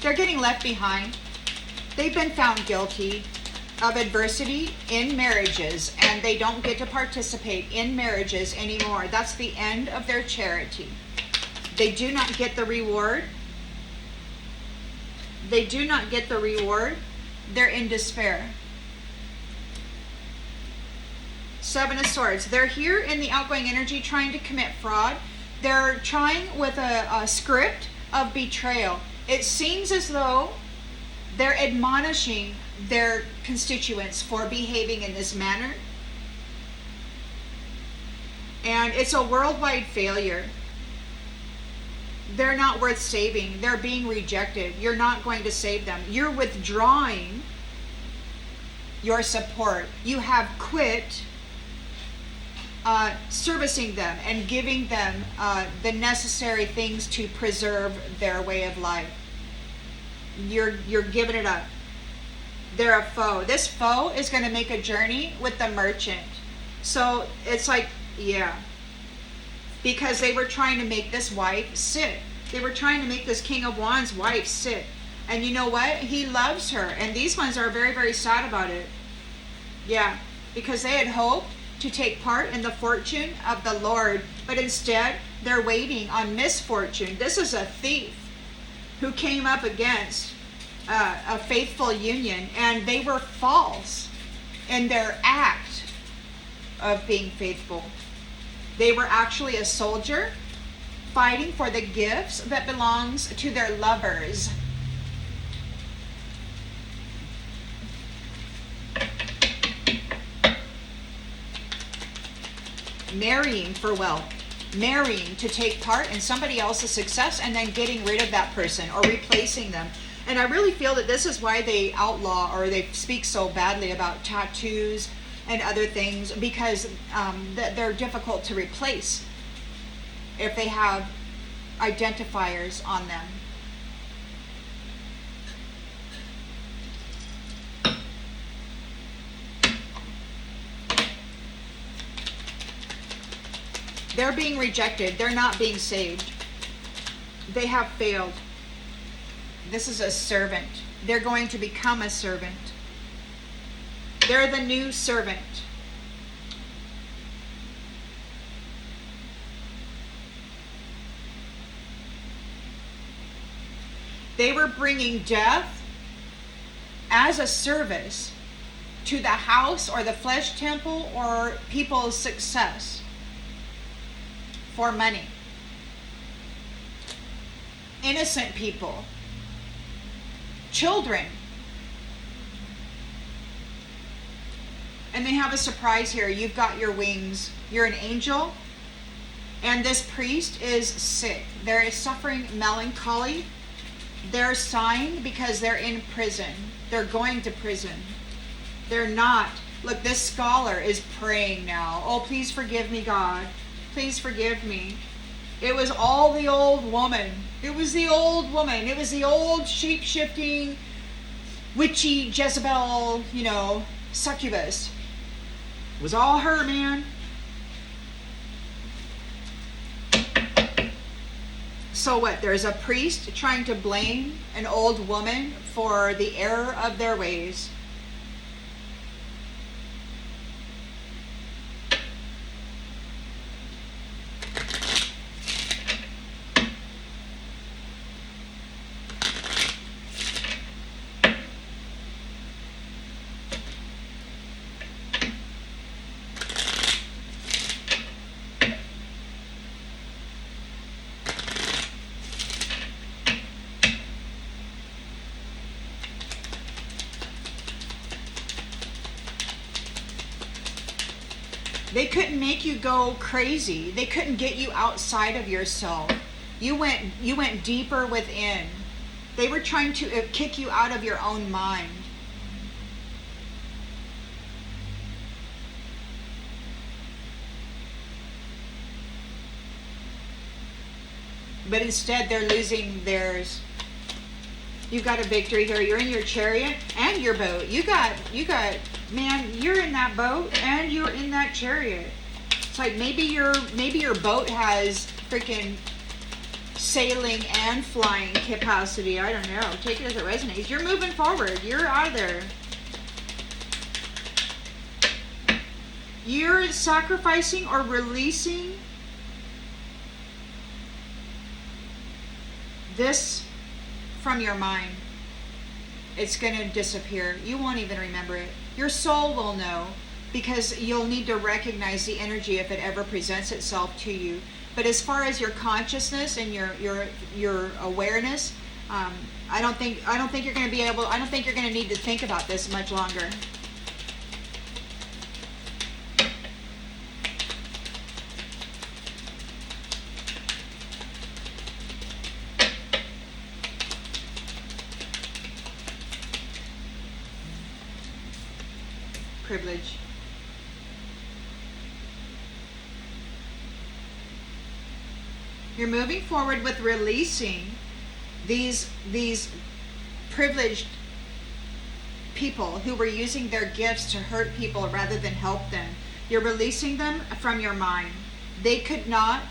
They're getting left behind. They've been found guilty of adversity in marriages, and they don't get to participate in marriages anymore. That's the end of their charity. They do not get the reward. They do not get the reward. They're in despair. Seven of Swords. They're here in the outgoing energy trying to commit fraud. They're trying with a script of betrayal. It seems as though they're admonishing their constituents for behaving in this manner. And it's a worldwide failure. They're not worth saving. They're being rejected. You're not going to save them. You're withdrawing your support. You have quit servicing them and giving them the necessary things to preserve their way of life. You're giving it up. They're a foe. This foe is going to make a journey with the merchant. So it's like, yeah. Because they were trying to make this wife sit. They were trying to make this King of Wands wife sit. And you know what? He loves her. And these ones are very, very sad about it. Yeah. Because they had hoped to take part in the fortune of the Lord. But instead, they're waiting on misfortune. This is a thief who came up against a faithful union. And they were false in their act of being faithful. They were actually a soldier fighting for the gifts that belongs to their lovers. Marrying for wealth. Marrying to take part in somebody else's success and then getting rid of that person or replacing them. And I really feel that this is why they outlaw or they speak so badly about tattoos and other things, because they're difficult to replace if they have identifiers on them. They're being rejected. They're not being saved. They have failed. This is a servant. They're going to become a servant. They're the new servant. They were bringing death as a service to the house or the flesh temple or people's success for money. Innocent people. Children. And they have a surprise here. You've got your wings. You're an angel. And this priest is sick. They're suffering melancholy. They're sighing because they're in prison. They're going to prison. They're not. Look, this scholar is praying now. Oh, please forgive me, God. Please forgive me. It was all the old woman. It was the old woman. It was the old shape-shifting, witchy Jezebel, succubus. It was all her, man. So what? There's a priest trying to blame an old woman for the error of their ways. They couldn't make you go crazy. They couldn't get you outside of yourself. You went deeper within. They were trying to kick you out of your own mind. But instead, they're losing theirs. You got a victory here. You're in your chariot and your boat. You got, man, you're in that boat and you're in that chariot. It's like maybe your boat has freaking sailing and flying capacity. I don't know. Take it as it resonates. You're moving forward. You're out of there. You're sacrificing or releasing this from your mind. It's going to disappear. You won't even remember it. Your soul will know, because you'll need to recognize the energy if it ever presents itself to you. But as far as your consciousness and your awareness, I don't think you're going to be able. I don't think you're going to need to think about this much longer. Privilege. You're moving forward with releasing these privileged people who were using their gifts to hurt people rather than help them. You're releasing them from your mind. They could not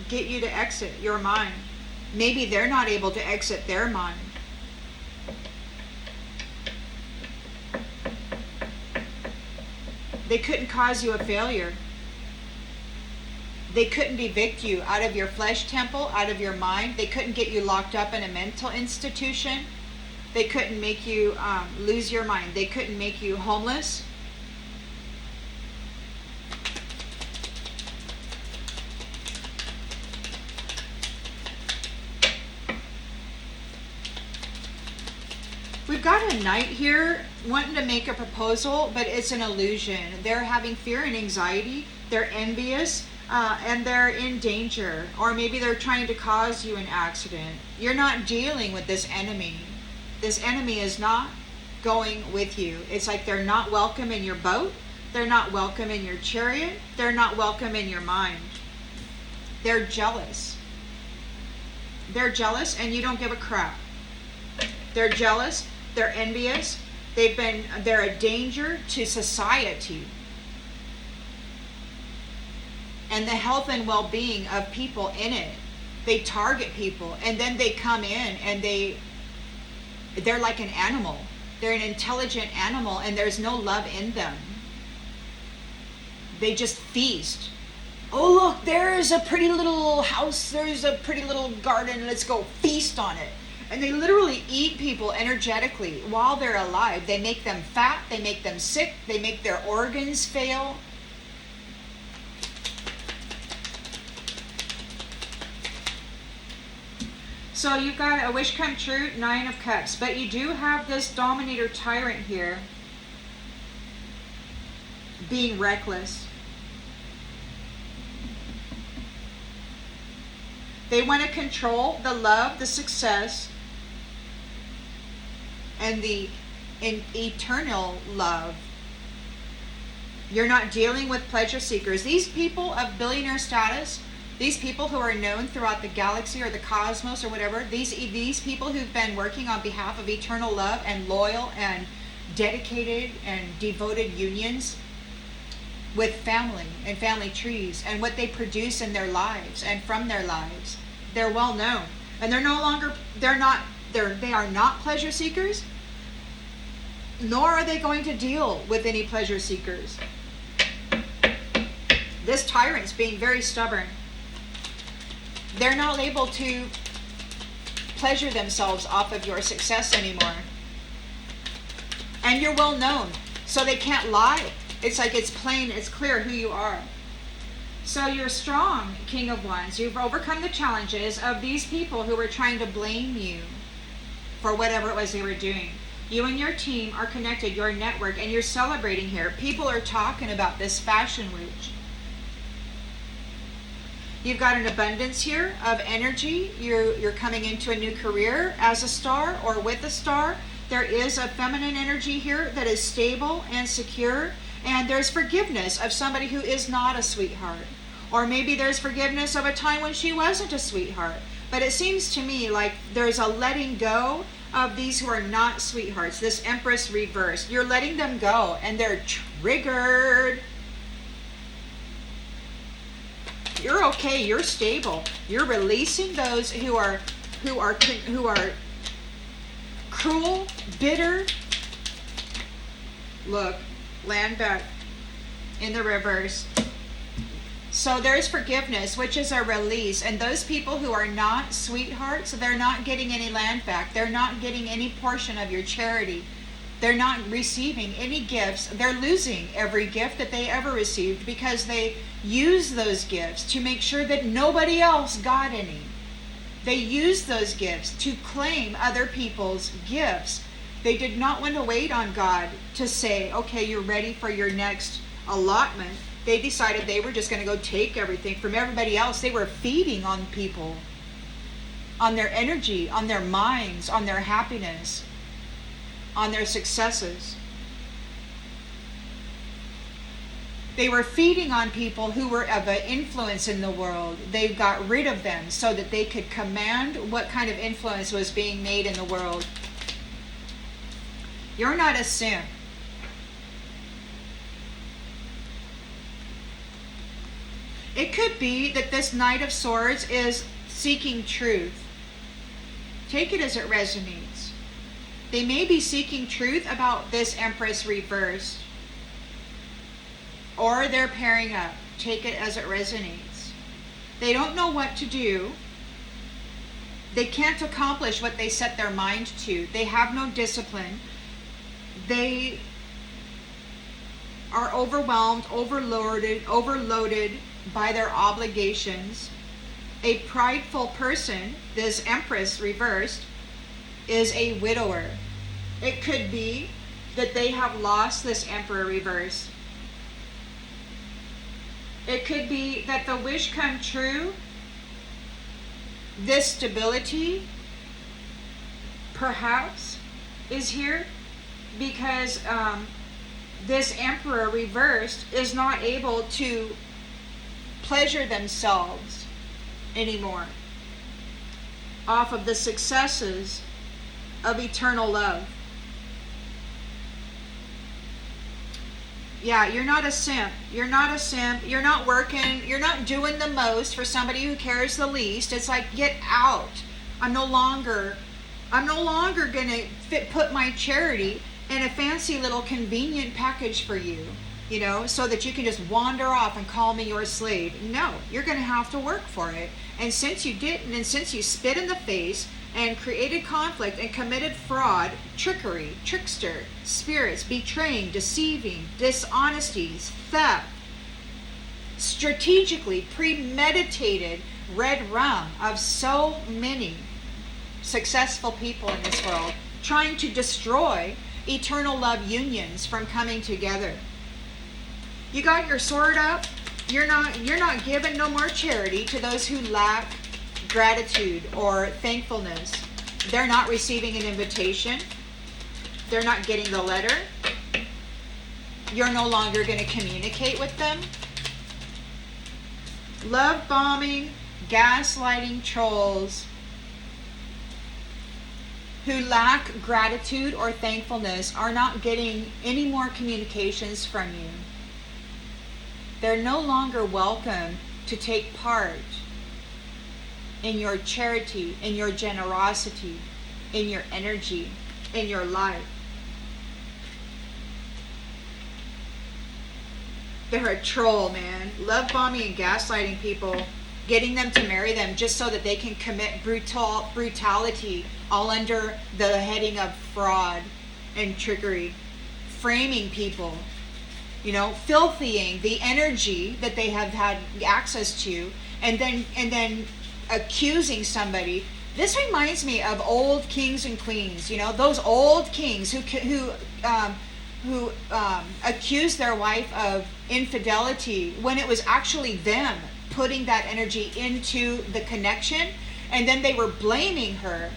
get you to exit your mind. Maybe they're not able to exit their mind. They couldn't cause you a failure. They couldn't evict you out of your flesh temple, out of your mind. They couldn't get you locked up in a mental institution. They couldn't make you lose your mind. They couldn't make you homeless. We've got a knight here wanting to make a proposal, but it's an illusion. They're having fear and anxiety. They're envious, and they're in danger. Or maybe they're trying to cause you an accident. You're not dealing with this enemy. This enemy is not going with you. It's like they're not welcome in your boat. They're not welcome in your chariot. They're not welcome in your mind. They're jealous. They're jealous, and you don't give a crap. They're jealous. They're envious. They're a danger to society and the health and well-being of people in it. They target people, and then they come in and they're like an animal. They're an intelligent animal, and there's no love in them. They just feast. Oh, look, there's a pretty little house. There's a pretty little garden. Let's go feast on it. And they literally eat people energetically while they're alive. They make them fat. They make them sick. They make their organs fail. So you've got a wish come true, 9 of Cups. But you do have this dominator tyrant here being reckless. They want to control the love, the success, and the eternal love. You're not dealing with pleasure seekers. These people of billionaire status, these people who are known throughout the galaxy or the cosmos or whatever, these people who've been working on behalf of eternal love and loyal and dedicated and devoted unions with family and family trees and what they produce in their lives and from their lives. They're well known. And they are not pleasure seekers, nor are they going to deal with any pleasure seekers. This tyrant's being very stubborn. They're not able to pleasure themselves off of your success anymore. And you're well known, so they can't lie. It's like it's plain, it's clear who you are. So you're strong, King of Wands. You've overcome the challenges of these people who were trying to blame you for whatever it was they were doing. You and your team are connected, your network, and you're celebrating here. People are talking about this fashion week. You've got an abundance here of energy. You're coming into a new career as a star or with a star. There is a feminine energy here that is stable and secure. And there's forgiveness of somebody who is not a sweetheart. Or maybe there's forgiveness of a time when she wasn't a sweetheart. But it seems to me like there's a letting go of these who are not sweethearts. This Empress reverse. You're letting them go and they're triggered. You're okay, you're stable. You're releasing those who are cruel, bitter. Look, land back in the reverse. So there's forgiveness, which is a release. And those people who are not sweethearts, they're not getting any land back. They're not getting any portion of your charity. They're not receiving any gifts. They're losing every gift that they ever received because they use those gifts to make sure that nobody else got any. They use those gifts to claim other people's gifts. They did not want to wait on God to say, okay, you're ready for your next allotment. They decided they were just going to go take everything from everybody else. They were feeding on people, on their energy, on their minds, on their happiness, on their successes. They were feeding on people who were of an influence in the world. They got rid of them so that they could command what kind of influence was being made in the world. You're not a simp. It could be that this Knight of Swords is seeking truth. Take it as it resonates. They may be seeking truth about this Empress reversed. Or they're pairing up. Take it as it resonates. They don't know what to do. They can't accomplish what they set their mind to. They have no discipline. They are overwhelmed, overloaded by their obligations. A prideful person, this Empress reversed, is a widower. It could be that they have lost this Emperor reversed. It could be that the wish come true, this stability, perhaps, is here because this Emperor reversed is not able to pleasure themselves anymore off of the successes of eternal love. Yeah, you're not a simp. You're not a simp. You're not working. You're not doing the most for somebody who cares the least. It's like, get out. I'm no longer going to put my charity in a fancy little convenient package for you, so that you can just wander off and call me your slave. No, you're going to have to work for it. And since you didn't, and since you spit in the face and created conflict and committed fraud, trickery, trickster, spirits, betraying, deceiving, dishonesties, theft, strategically premeditated red rum of so many successful people in this world, trying to destroy eternal love unions from coming together. You got your sword up. You're not giving no more charity to those who lack gratitude or thankfulness. They're not receiving an invitation. They're not getting the letter. You're no longer going to communicate with them. Love bombing, gaslighting trolls who lack gratitude or thankfulness are not getting any more communications from you. They're no longer welcome to take part in your charity, in your generosity, in your energy, in your life. They're a troll, man. Love bombing and gaslighting people, getting them to marry them just so that they can commit brutality, all under the heading of fraud and trickery. Framing people, filthying the energy that they have had access to, and then accusing somebody This reminds me of old kings and queens. You know, those old kings who accused their wife of infidelity when it was actually them putting that energy into the connection, and then they were blaming her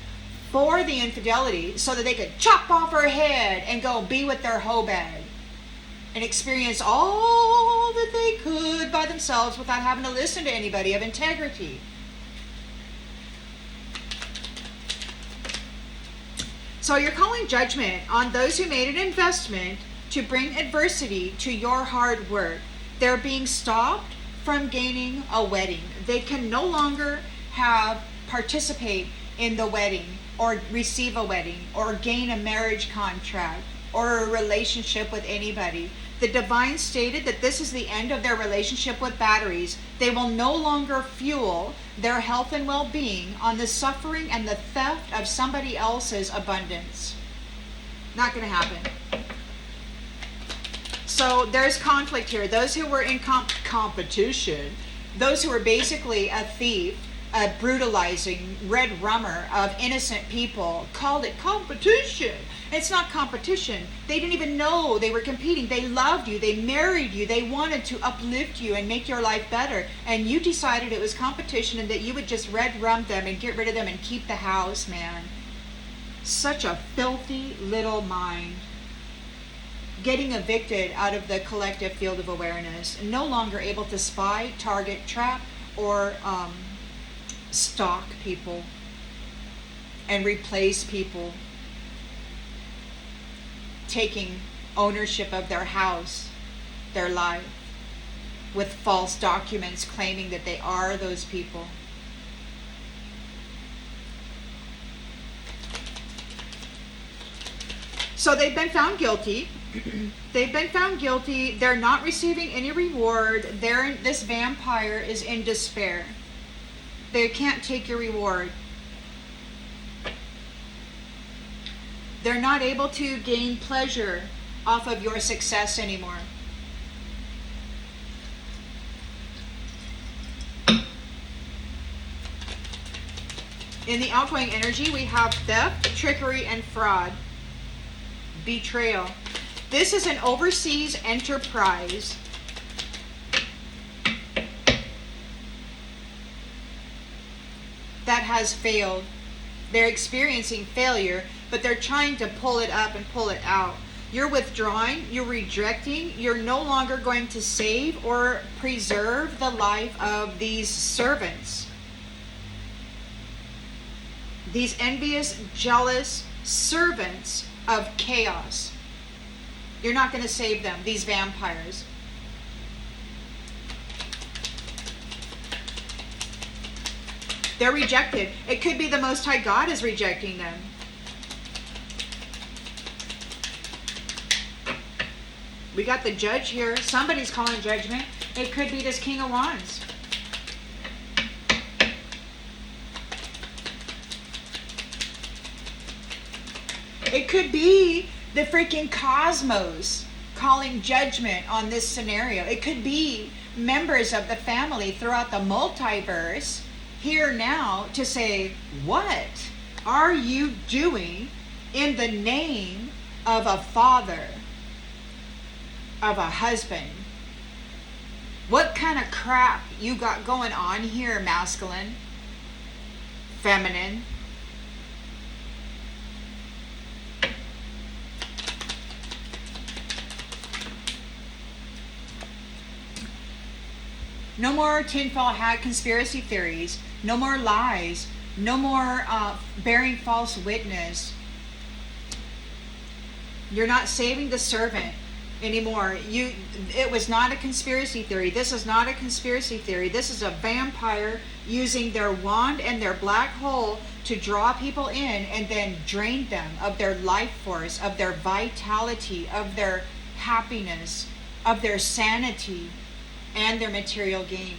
for the infidelity so that they could chop off her head and go be with their hoe bag and experience all that they could by themselves without having to listen to anybody of integrity. So you're calling judgment on those who made an investment to bring adversity to your hard work. They're being stopped from gaining a wedding. They can no longer participate in the wedding or receive a wedding or gain a marriage contract or a relationship with anybody. The divine stated that this is the end of their relationship with batteries. They will no longer fuel their health and well-being on the suffering and the theft of somebody else's abundance. Not going to happen. So there's conflict here. Those who were in competition, those who were basically a thief, a brutalizing red rummer of innocent people, called it competition. It's not competition. They didn't even know they were competing. They loved you. They married you. They wanted to uplift you and make your life better. And you decided it was competition and that you would just red rum them and get rid of them and keep the house, man. Such a filthy little mind. Getting evicted out of the collective field of awareness. No longer able to spy, target, trap, or stalk people and replace people. Taking ownership of their house, their life, with false documents claiming that they are those people. So they've been found guilty. They've been found guilty. They're not receiving any reward. This vampire is in despair. They can't take your reward. They're not able to gain pleasure off of your success anymore. In the outgoing energy, we have theft, trickery, and fraud. Betrayal. This is an overseas enterprise that has failed. They're experiencing failure, but they're trying to pull it up and pull it out. You're withdrawing, you're rejecting, you're no longer going to save or preserve the life of these servants. These envious, jealous servants of chaos. You're not going to save them, these vampires. They're rejected. It could be the Most High God is rejecting them. We got the judge here. Somebody's calling judgment. It could be this King of Wands. It could be the freaking cosmos calling judgment on this scenario. It could be members of the family throughout the multiverse here now to say, what are you doing in the name of a father, of a husband? What kind of crap you got going on here, masculine, feminine? No more tinfoil hat conspiracy theories. No more lies. No more bearing false witness. You're not saving the servant anymore. It was not a conspiracy theory. This is not a conspiracy theory. This is a vampire using their wand and their black hole to draw people in and then drain them of their life force, of their vitality, of their happiness, of their sanity, and their material gain.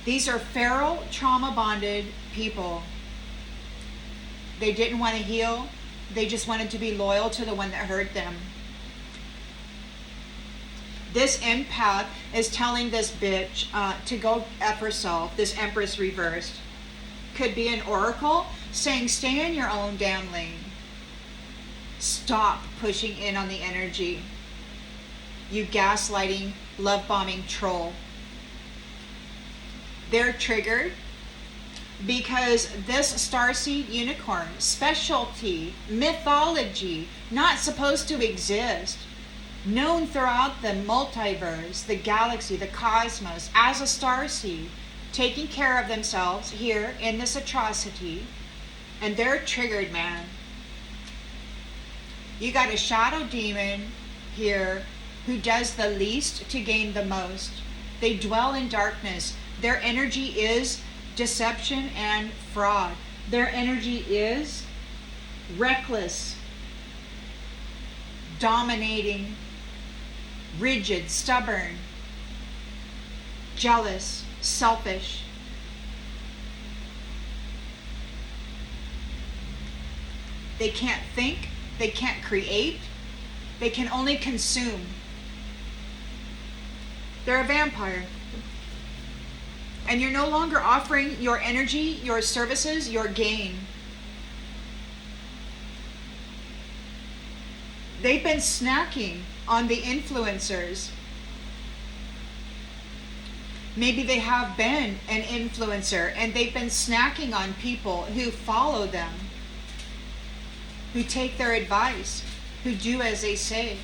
These are feral, trauma-bonded people. They didn't want to heal. They just wanted to be loyal to the one that hurt them. This empath is telling this bitch to go F herself, this Empress reversed. could be an oracle saying, stay in your own damn lane. Stop pushing in on the energy. You gaslighting, love bombing troll. They're triggered because this starseed unicorn, specialty, mythology, not supposed to exist, known throughout the multiverse, the galaxy, the cosmos, as a starseed, taking care of themselves here in this atrocity, and they're triggered, man. You got a shadow demon here who does the least to gain the most. They dwell in darkness. Their energy is deception and fraud. Their energy is reckless, dominating, rigid, stubborn, jealous, selfish. They can't think, they can't create, they can only consume. They're a vampire. And you're no longer offering your energy, your services, your gain. They've been snacking on the influencers. Maybe they have been an influencer and they've been snacking on people who follow them, who take their advice, who do as they say.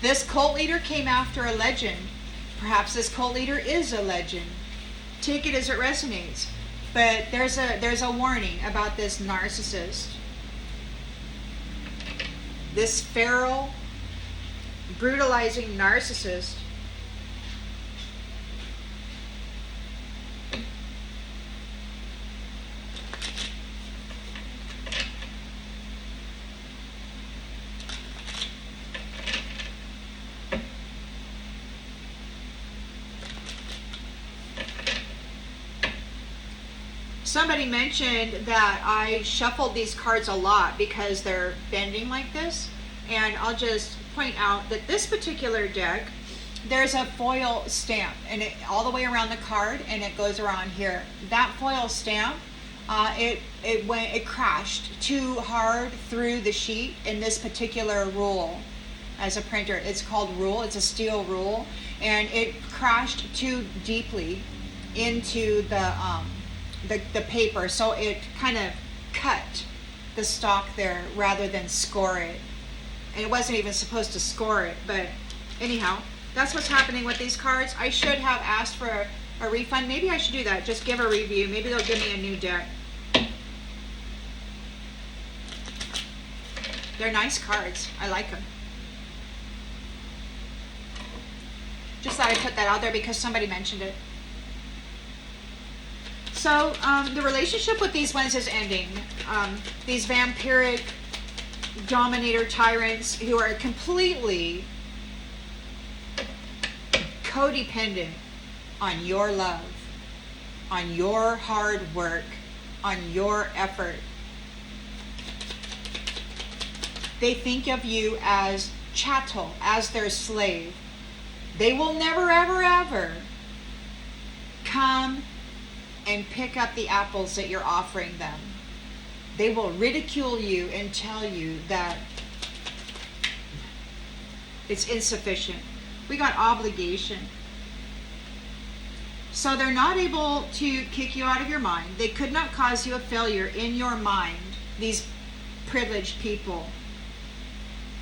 This cult leader came after a legend. Perhaps this cult leader is a legend. Take it as it resonates. But there's a warning about this narcissist. This feral, brutalizing narcissist. Somebody mentioned that I shuffled these cards a lot because they're bending like this. And I'll just point out that this particular deck, there's a foil stamp and it all the way around the card, and it goes around here. That foil stamp, it crashed too hard through the sheet in this particular rule. As a printer, it's called rule. It's a steel rule, and it crashed too deeply into the paper, so it kind of cut the stock there rather than score it. And it wasn't even supposed to score it, but anyhow, that's what's happening with these cards. I should have asked for a refund. Maybe I should do that. Just give a review. Maybe they'll give me a new deck. They're nice cards. I like them. Just thought I'd put that out there because somebody mentioned it. So the relationship with these ones is ending. These vampiric dominator tyrants who are completely codependent on your love, on your hard work, on your effort. They think of you as chattel, as their slave. They will never, ever, ever come and pick up the apples that you're offering them. They will ridicule you and tell you that it's insufficient. We got obligation. So they're not able to kick you out of your mind. They could not cause you a failure in your mind, these privileged people.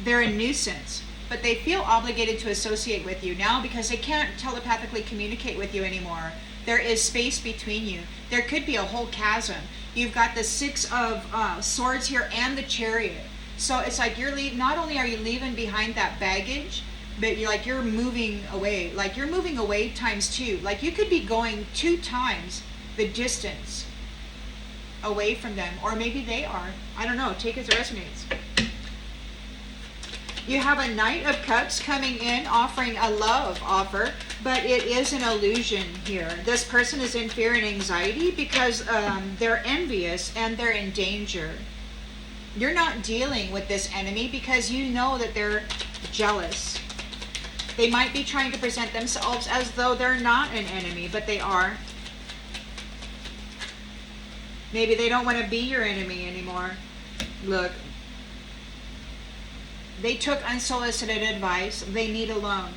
They're a nuisance, but they feel obligated to associate with you now because they can't telepathically communicate with you anymore. There is space between you. There could be a whole chasm. You've got the Six of Swords here and the Chariot. So it's like you're not only are you leaving behind that baggage, but you're moving away. Like you're moving away times 2. Like you could be going 2 times the distance away from them. Or maybe they are. I don't know. Take it as it resonates. You have a Knight of Cups coming in offering a love offer, but it is an illusion here. This person is in fear and anxiety because they're envious and they're in danger. You're not dealing with this enemy because you know that they're jealous. They might be trying to present themselves as though they're not an enemy, but they are. Maybe they don't want to be your enemy anymore. Look, they took unsolicited advice. They need a loan.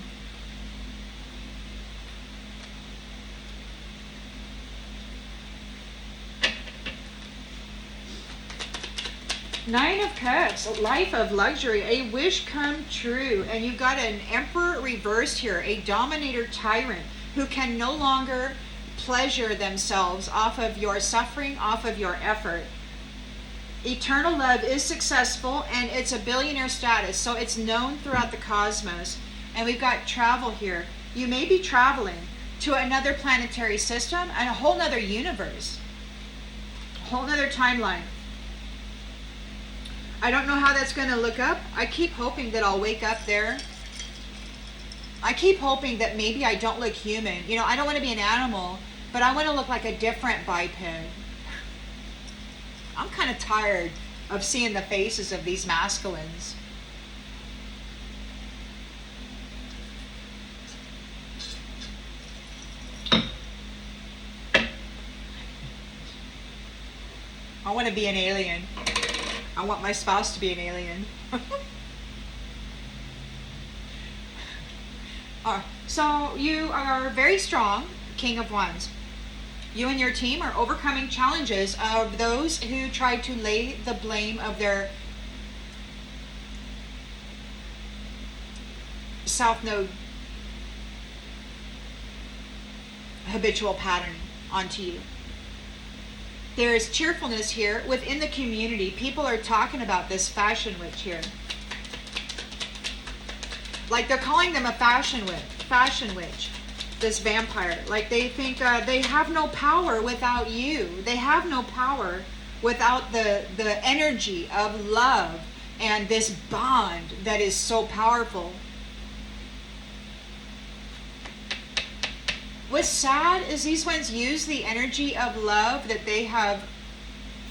Nine of Cups, a life of luxury, a wish come true. And you've got an Emperor reversed here, a dominator tyrant who can no longer pleasure themselves off of your suffering, off of your effort. Eternal love is successful, and it's a billionaire status, so it's known throughout the cosmos. And we've got travel here. You may be traveling to another planetary system and a whole nother universe, a whole nother timeline. I don't know how that's going to look up. I keep hoping that I'll wake up there. I keep hoping that maybe I don't look human. You know, I don't want to be an animal, but I want to look like a different biped. I'm kind of tired of seeing the faces of these masculines. I want to be an alien. I want my spouse to be an alien. So you are very strong, King of Wands. You and your team are overcoming challenges of those who try to lay the blame of their South Node habitual pattern onto you. There is cheerfulness here within the community. People are talking about this fashion witch here. Like they're calling them a fashion witch, this vampire. Like they think they have no power without you. They have no power without the energy of love and this bond that is so powerful. What's sad is these ones use the energy of love that they have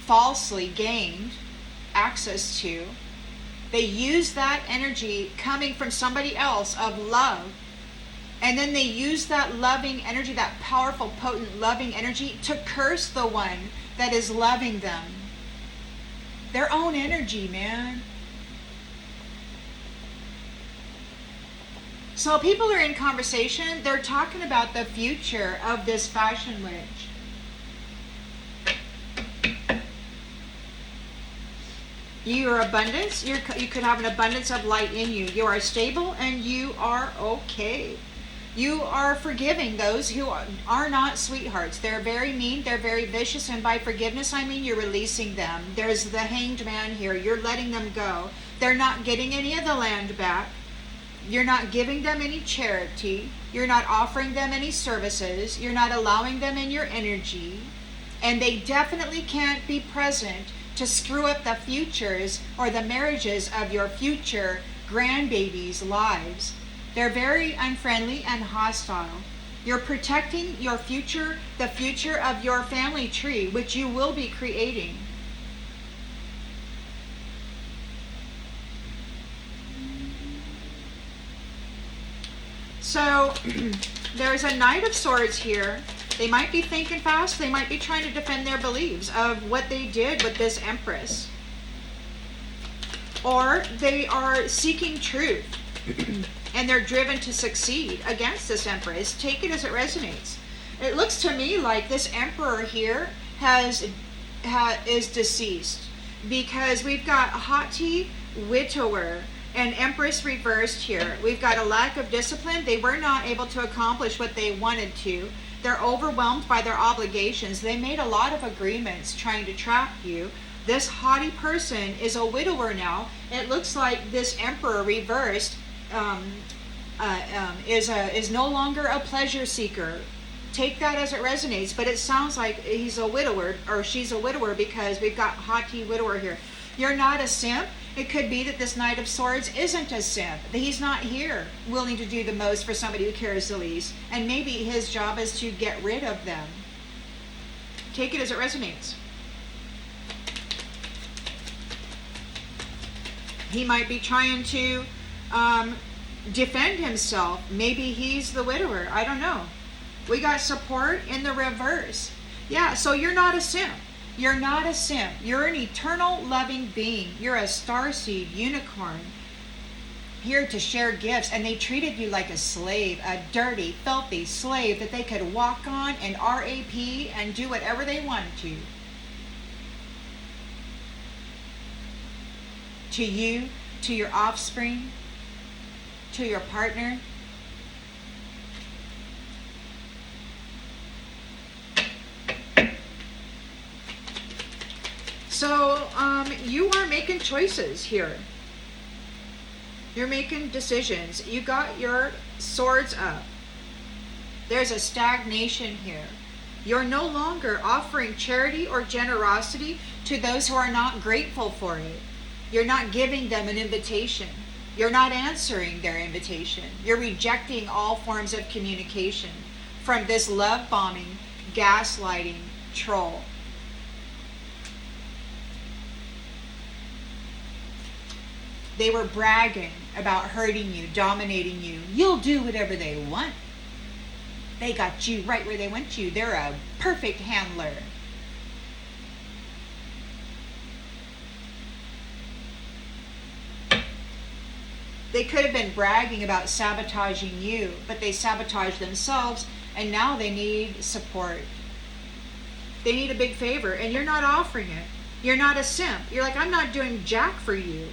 falsely gained access to. They use that energy coming from somebody else of love. And then they use that loving energy, that powerful, potent, loving energy to curse the one that is loving them. Their own energy, man. So people are in conversation. They're talking about the future of this fashion witch. Your abundance, you could have an abundance of light in you. You are stable and you are okay. You are forgiving those who are not sweethearts. They're very mean, they're very vicious, and by forgiveness I mean you're releasing them. There's the hanged man here. You're letting them go. They're not getting any of the land back. You're not giving them any charity. You're not offering them any services. You're not allowing them in your energy. And they definitely can't be present to screw up the futures or the marriages of your future grandbabies' lives. They're very unfriendly and hostile. You're protecting your future, the future of your family tree, which you will be creating. So there's a Knight of Swords here. They might be thinking fast. They might be trying to defend their beliefs of what they did with this Empress. Or they are seeking truth and they're driven to succeed against this Empress. Take it as it resonates. It looks to me like this Emperor here is deceased, because we've got haughty widower and Empress reversed here. We've got a lack of discipline. They were not able to accomplish what they wanted to. They're overwhelmed by their obligations. They made a lot of agreements trying to trap you. This haughty person is a widower now. It looks like this Emperor reversed is no longer a pleasure seeker. Take that as it resonates, but it sounds like he's a widower or she's a widower, because we've got haughty widower here. You're not a simp. It could be that this Knight of Swords isn't a simp. He's not here willing to do the most for somebody who cares the least. And maybe his job is to get rid of them. Take it as it resonates. He might be trying to defend himself. Maybe he's the widower. I don't know. We got support in the reverse. Yeah, so you're not a simp. You're not a simp. You're an eternal loving being. You're a starseed unicorn here to share gifts, and they treated you like a slave, a dirty, filthy slave that they could walk on and RAP and do whatever they wanted to you, to your offspring, to your partner. So you are making choices here. You're making decisions. You got your swords up. There's a stagnation here. You're no longer offering charity or generosity to those who are not grateful for it. You're not giving them an invitation. You're not answering their invitation. You're rejecting all forms of communication from this love bombing, gaslighting troll. They were bragging about hurting you, dominating you. You'll do whatever they want. They got you right where they want you. They're a perfect handler. They could have been bragging about sabotaging you, but they sabotaged themselves, and now they need support. They need a big favor, and you're not offering it. You're not a simp. You're like, I'm not doing jack for you.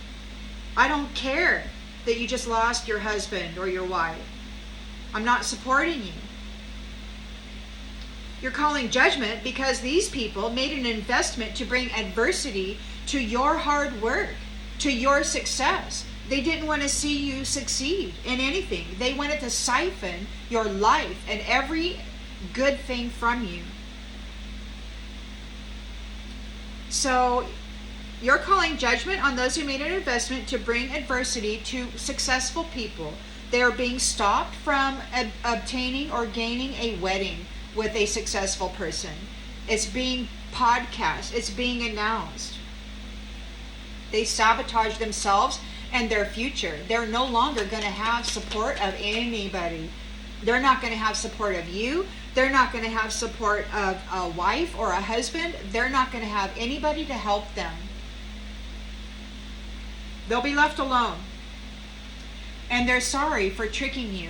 I don't care that you just lost your husband or your wife. I'm not supporting you. You're calling judgment because these people made an investment to bring adversity to your hard work, to your success. They didn't want to see you succeed in anything. They wanted to siphon your life and every good thing from you. So you're calling judgment on those who made an investment to bring adversity to successful people. They are being stopped from obtaining or gaining a wedding with a successful person. It's being podcast. It's being announced. They sabotage themselves and their future. They're no longer going to have support of anybody. They're not going to have support of you. They're not going to have support of a wife or a husband. They're not going to have anybody to help them. They'll be left alone. And they're sorry for tricking you.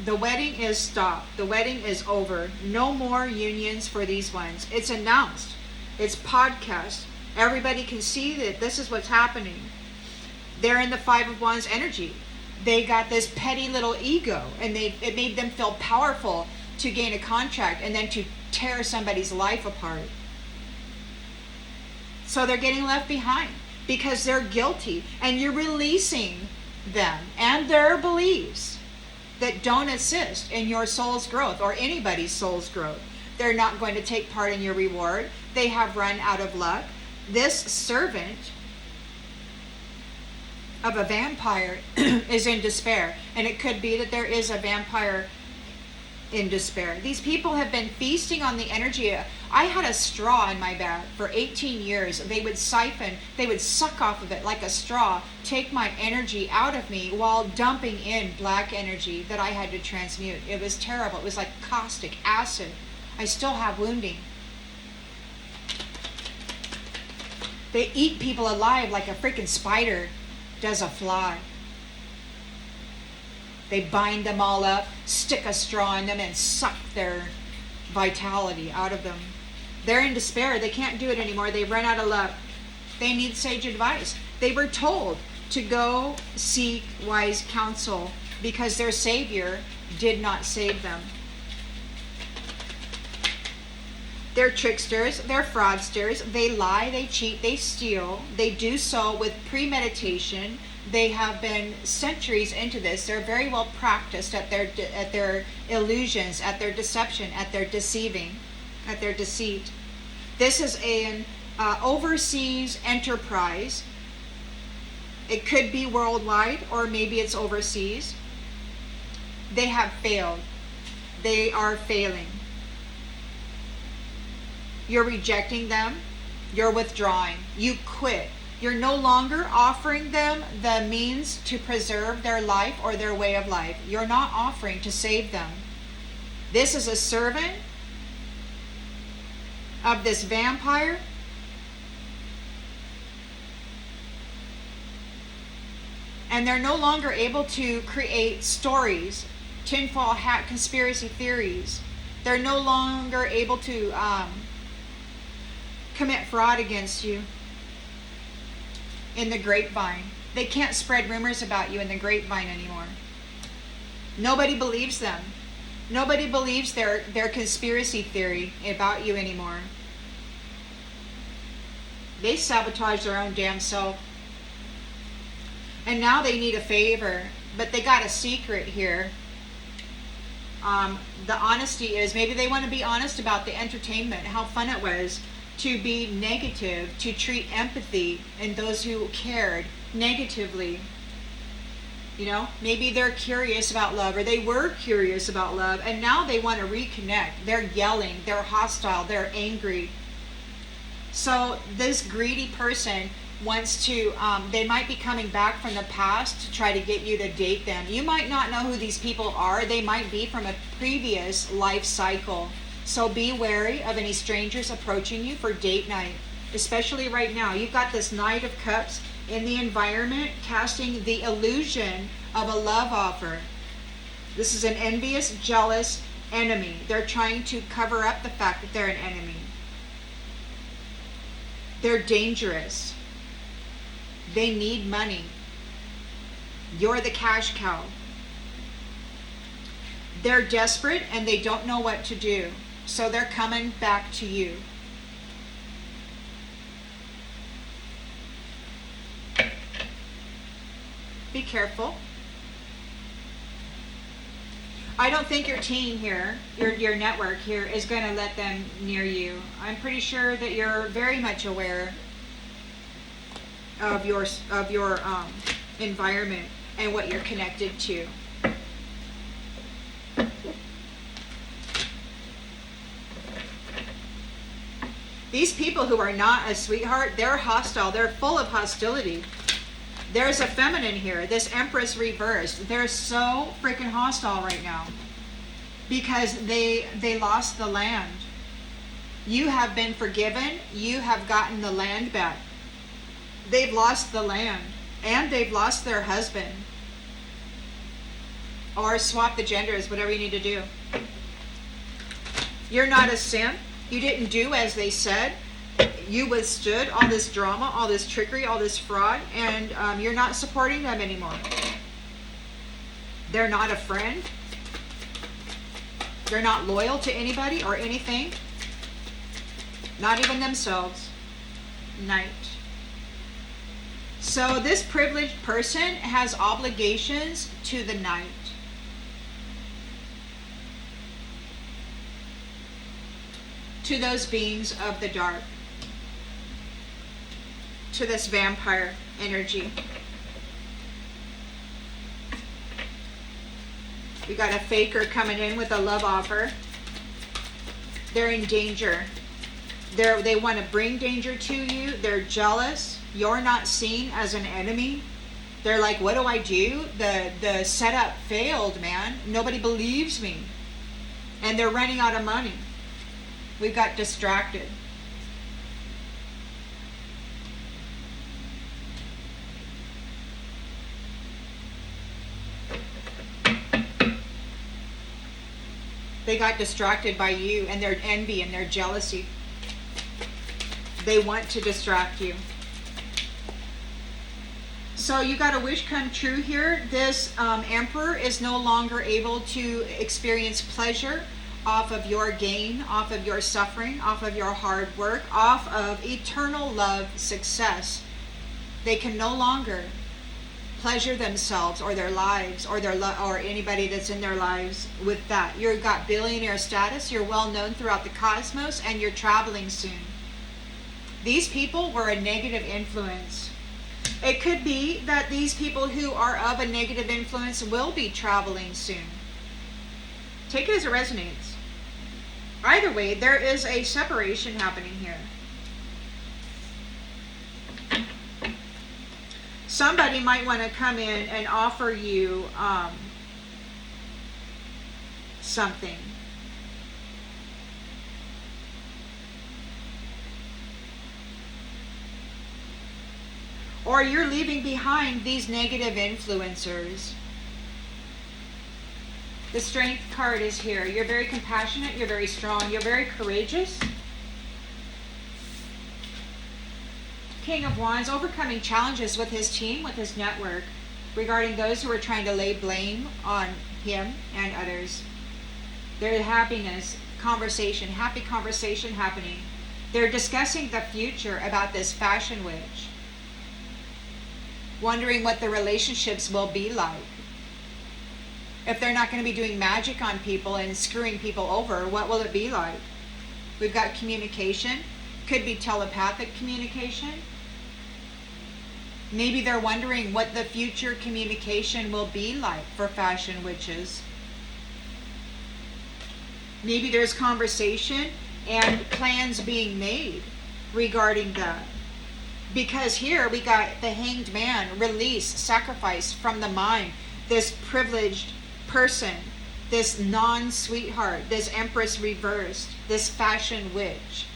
The wedding is stopped. The wedding is over. No more unions for these ones. It's announced. It's podcast. Everybody can see that this is what's happening. They're in the Five of Wands energy. They got this petty little ego, and it made them feel powerful to gain a contract and then to tear somebody's life apart. So they're getting left behind because they're guilty, and you're releasing them and their beliefs that don't assist in your soul's growth or anybody's soul's growth. They're not going to take part in your reward. They have run out of luck. This servant of a vampire is in despair, and it could be that there is a vampire in despair. These people have been feasting on the energy. I had a straw in my bag for 18 years. They would siphon, they would suck off of it like a straw, take my energy out of me while dumping in black energy that I had to transmute. It was terrible. It was like caustic acid. I still have wounding. They eat people alive like a freaking spider does a fly. They bind them all up, stick a straw in them, and suck their vitality out of them. They're in despair. They can't do it anymore. They've run out of luck. They need sage advice. They were told to go seek wise counsel because their Savior did not save them. They're tricksters. They're fraudsters. They lie. They cheat. They steal. They do so with premeditation. They have been centuries into this. They're very well practiced at their illusions, at their deception, at their deceiving, at their deceit. This is an overseas enterprise. It could be worldwide, or maybe it's overseas. They have failed. They are failing. You're rejecting them. You're withdrawing. You quit. You're no longer offering them the means to preserve their life or their way of life. You're not offering to save them. This is a servant of this vampire. And they're no longer able to create stories, tinfoil hat conspiracy theories. They're no longer able to commit fraud against you in the grapevine. They can't spread rumors about you in the grapevine anymore. Nobody believes them. Nobody believes their conspiracy theory about you anymore. They sabotage their own damn self. And now they need a favor, but they got a secret here. The honesty is, maybe they want to be honest about the entertainment, how fun it was to be negative, to treat empathy and those who cared negatively. You know, maybe they're curious about love, or they were curious about love, and now they want to reconnect. They're yelling, they're hostile, they're angry. So this greedy person wants to, they might be coming back from the past to try to get you to date them. You might not know who these people are. They might be from a previous life cycle. So be wary of any strangers approaching you for date night, especially right now. You've got this Knight of Cups in the environment, casting the illusion of a love offer. This is an envious, jealous enemy. They're trying to cover up the fact that they're an enemy. They're dangerous. They need money. You're the cash cow. They're desperate and they don't know what to do. So they're coming back to you. Be careful. I don't think your team here, your network here, is going to let them near you. I'm pretty sure that you're very much aware of your environment and what you're connected to. These people who are not a sweetheart, they're hostile. They're full of hostility. There's a feminine here, this Empress reversed. They're so freaking hostile right now because they lost the land. You have been forgiven. You have gotten the land back. They've lost the land and they've lost their husband. Or swap the genders, whatever you need to do. You're not a simp. You didn't do as they said. You withstood all this drama, all this trickery, all this fraud, and you're not supporting them anymore. They're not a friend. They're not loyal to anybody or anything. Not even themselves. Knight. So this privileged person has obligations to the knight. To those beings of the dark. To this vampire energy. We got a faker coming in with a love offer. They're in danger. They want to bring danger to you. They're jealous. You're not seen as an enemy. They're like, what do I do? The setup failed, man. Nobody believes me. And they're running out of money. We got distracted. They got distracted by you and their envy and their jealousy. They want to distract you. So you got a wish come true here. This emperor is no longer able to experience pleasure off of your gain, off of your suffering, off of your hard work, off of eternal love success. They can no longer pleasure themselves or their lives or or anybody that's in their lives with that. You've got billionaire status, you're well known throughout the cosmos, and you're traveling soon. These people were a negative influence. It could be that these people who are of a negative influence will be traveling soon. Take it as it resonates. Either way, there is a separation happening here. Somebody might want to come in and offer you something. Or you're leaving behind these negative influencers. The Strength card is here. You're very compassionate. You're very strong. You're very courageous. King of Wands, overcoming challenges with his team, with his network, regarding those who are trying to lay blame on him and others. There's happiness, conversation, happy conversation happening. They're discussing the future about this fashion witch, wondering what the relationships will be like. If they're not going to be doing magic on people and screwing people over, what will it be like? We've got communication. Could be telepathic communication. Maybe they're wondering what the future communication will be like for fashion witches. Maybe there's conversation and plans being made regarding that. Because here we got the Hanged Man, release, sacrifice from the mind, this privileged person, this non-sweetheart, this Empress reversed, this fashion witch.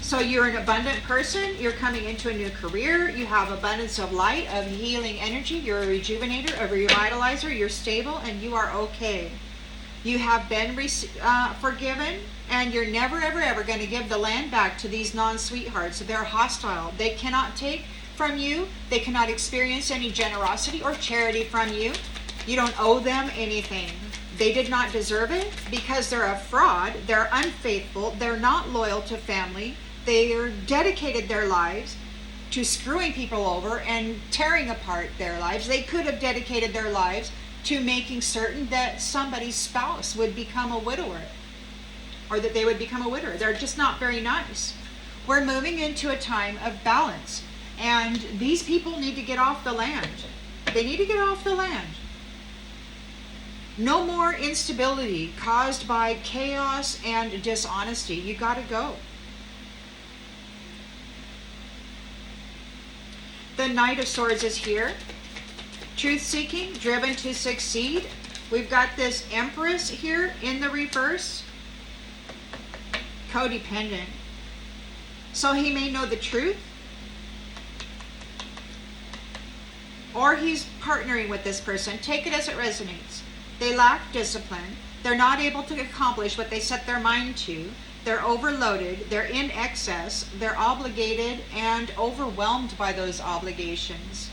So you're an abundant person, you're coming into a new career, you have abundance of light, of healing energy, you're a rejuvenator, a revitalizer, you're stable, and you are okay. You have been forgiven, and you're never, ever, ever going to give the land back to these non-sweethearts. They're hostile. They cannot take from you. They cannot experience any generosity or charity from you. You don't owe them anything. They did not deserve it because they're a fraud. They're unfaithful. They're not loyal to family. They dedicated their lives to screwing people over and tearing apart their lives. They could have dedicated their lives to making certain that somebody's spouse would become a widower, or that they would become a widower. They're just not very nice. We're moving into a time of balance, and these people need to get off the land. They need to get off the land. No more instability caused by chaos and dishonesty. You got to go. The Knight of Swords is here. Truth-seeking, driven to succeed. We've got this Empress here in the reverse. Codependent. So he may know the truth, or he's partnering with this person. Take it as it resonates. They lack discipline. They're not able to accomplish what they set their mind to. They're overloaded. They're in excess. They're obligated and overwhelmed by those obligations.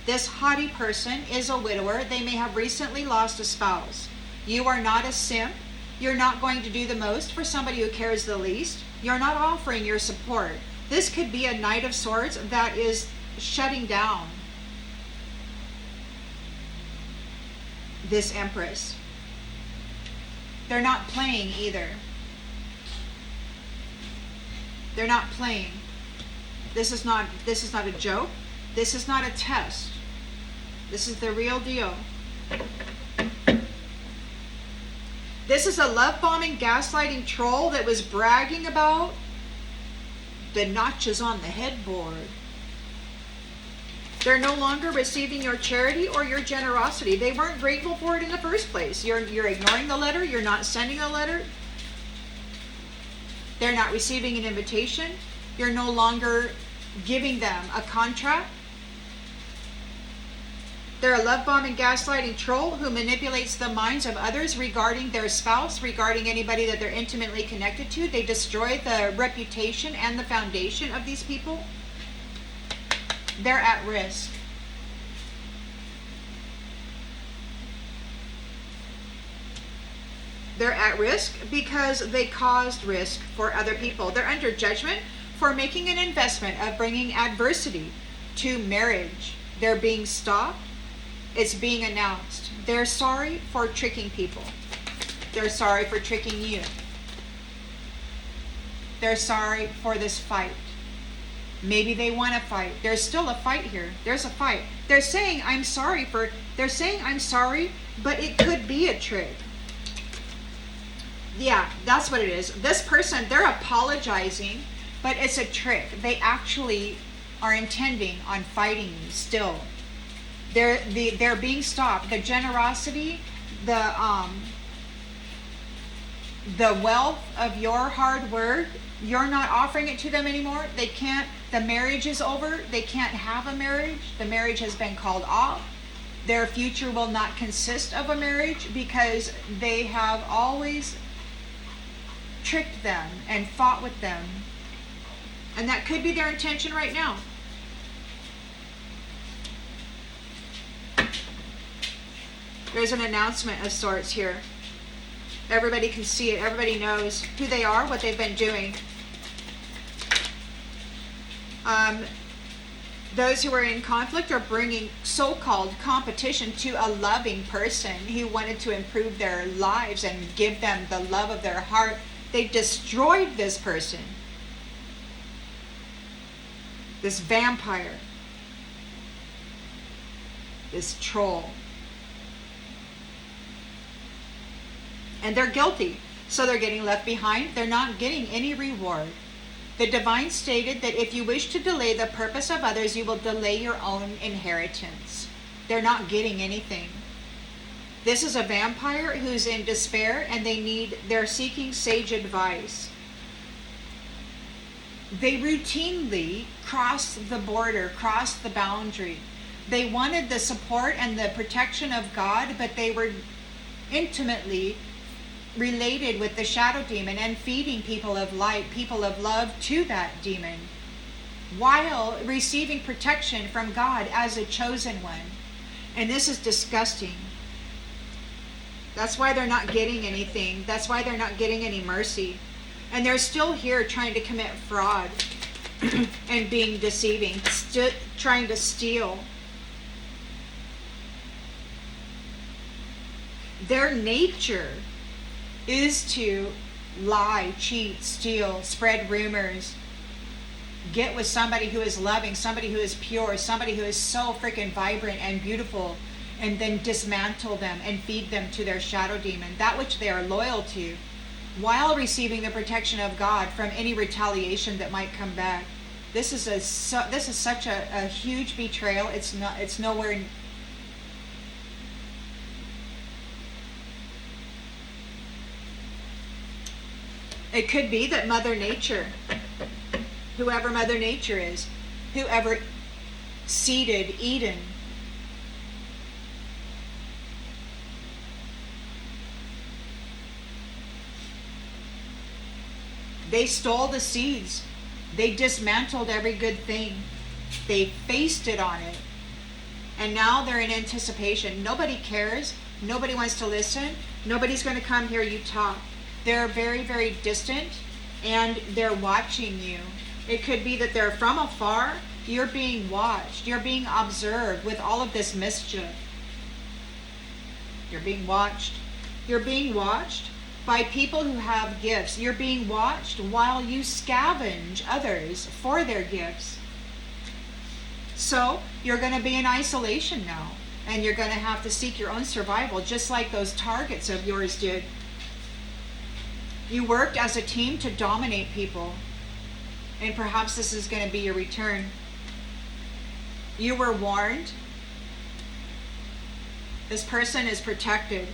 This haughty person is a widower. They may have recently lost a spouse. You are not a simp. You're not going to do the most for somebody who cares the least. You're not offering your support. This could be a Knight of Swords that is shutting down this Empress. They're not playing either. They're not playing. This is not a joke. This is not a test. This is the real deal. This is a love-bombing, gaslighting troll that was bragging about the notches on the headboard. They're no longer receiving your charity or your generosity. They weren't grateful for it in the first place. You're ignoring the letter. You're not sending a letter. They're not receiving an invitation. You're no longer giving them a contract. They're a love-bombing, gaslighting troll who manipulates the minds of others regarding their spouse, regarding anybody that they're intimately connected to. They destroy the reputation and the foundation of these people. They're at risk. They're at risk because they caused risk for other people. They're under judgment for making an investment of bringing adversity to marriage. They're being stopped. It's being announced. They're sorry for tricking people. They're sorry for tricking you. They're sorry for this fight. Maybe they want to fight. There's still a fight here. There's a fight. They're saying I'm sorry, but it could be a trick. Yeah, that's what it is. This person, they're apologizing But it's a trick. They actually are intending on fighting you still. They're being stopped. The generosity, the wealth of your hard work, you're not offering it to them anymore. They can't. The marriage is over. They can't have a marriage. The marriage has been called off. Their future will not consist of a marriage because they have always tricked them and fought with them. And that could be their intention right now. There's an announcement of sorts here. Everybody can see it. Everybody knows who they are, what they've been doing. Those who are in conflict are bringing so-called competition to a loving person who wanted to improve their lives and give them the love of their heart. They destroyed this person. This vampire. This troll. And they're guilty. So they're getting left behind. They're not getting any reward. The divine stated that if you wish to delay the purpose of others, you will delay your own inheritance. They're not getting anything. This is a vampire who's in despair and they're seeking sage advice. They routinely cross the border, cross the boundary. They wanted the support and the protection of God, but they were intimately related with the shadow demon and feeding people of light, people of love to that demon, while receiving protection from God as a chosen one. And this is disgusting. That's why they're not getting anything. That's why they're not getting any mercy. And they're still here trying to commit fraud and being deceiving, trying to steal. Their nature is to lie, cheat, steal, spread rumors, get with somebody who is loving, somebody who is pure, somebody who is so freaking vibrant and beautiful, and then dismantle them and feed them to their shadow demon, that which they are loyal to, while receiving the protection of God from any retaliation that might come back. This is such a huge betrayal. It's nowhere. It could be that Mother Nature, whoever Mother Nature is, whoever seeded Eden, they stole the seeds. They dismantled every good thing. They feasted on it. And now they're in anticipation. Nobody cares. Nobody wants to listen. Nobody's going to come hear you talk. They're very, very distant, and they're watching you. It could be that they're from afar. You're being watched. You're being observed with all of this mischief. You're being watched. You're being watched by people who have gifts. You're being watched while you scavenge others for their gifts. So you're going to be in isolation now, and you're going to have to seek your own survival, just like those targets of yours did. You worked as a team to dominate people, and perhaps this is going to be your return. You were warned. This person is protected,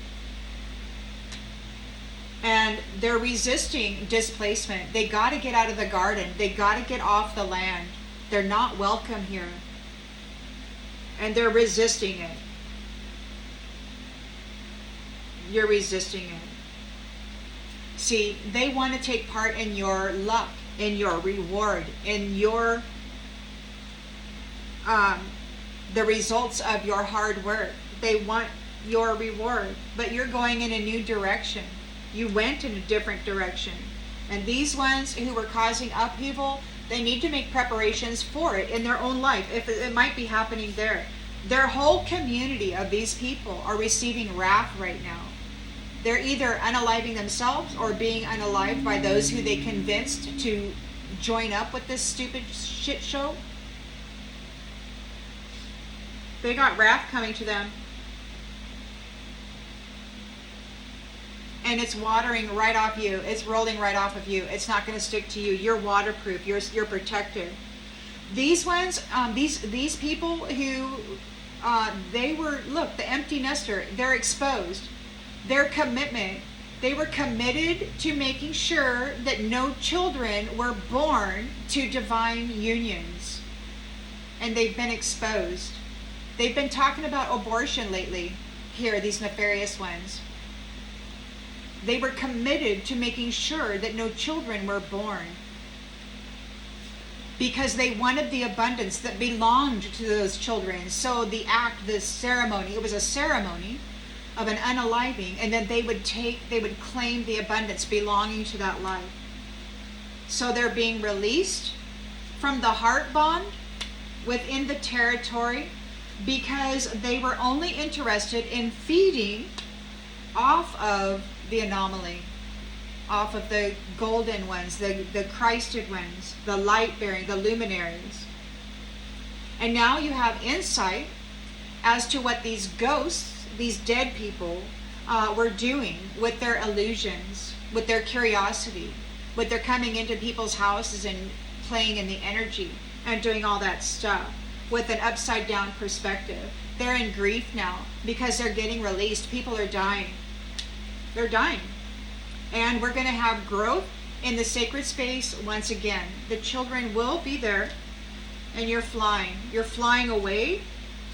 and they're resisting displacement. They got to get out of the garden. They got to get off the land. They're not welcome here, and they're resisting it. You're resisting it. See, they want to take part in your luck, in your reward, in your the results of your hard work. They want your reward, but you're going in a new direction. You went in a different direction. And these ones who were causing upheaval, they need to make preparations for it in their own life. If it might be happening there. Their whole community of these people are receiving wrath right now. They're either unaliving themselves or being unalived by those who they convinced to join up with this stupid shit show. They got wrath coming to them. and it's watering right off you. It's rolling right off of you. It's not going to stick to you. You're waterproof. You're protected. These ones, these people who they were, look, the empty nester. They're exposed. Their commitment. They were committed to making sure that no children were born to divine unions, and they've been exposed. They've been talking about abortion lately. Here, these nefarious ones. They were committed to making sure that no children were born because they wanted the abundance that belonged to those children. So the act, the ceremony, it was a ceremony of an unaliving, and then they would claim the abundance belonging to that life. So they're being released from the heart bond within the territory because they were only interested in feeding off of the anomaly, off of the golden ones, the Christed ones, the light-bearing, the luminaries. And now you have insight as to what these ghosts, these dead people, were doing with their illusions, with their curiosity, with their coming into people's houses and playing in the energy and doing all that stuff with an upside down perspective. They're in grief now because they're getting released. People are dying. They're dying. And we're going to have growth in the sacred space once again. The children will be there, and you're flying. You're flying away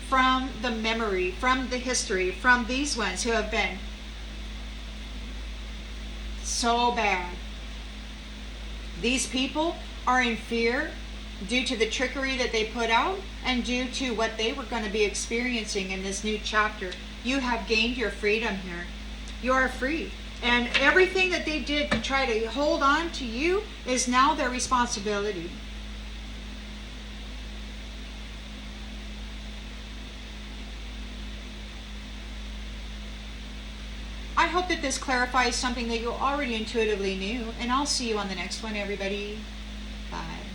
from the memory, from the history, from these ones who have been so bad. These people are in fear due to the trickery that they put out and due to what they were going to be experiencing in this new chapter. You have gained your freedom here. You are free. And everything that they did to try to hold on to you is now their responsibility. I hope that this clarifies something that you already intuitively knew, and I'll see you on the next one, everybody. Bye.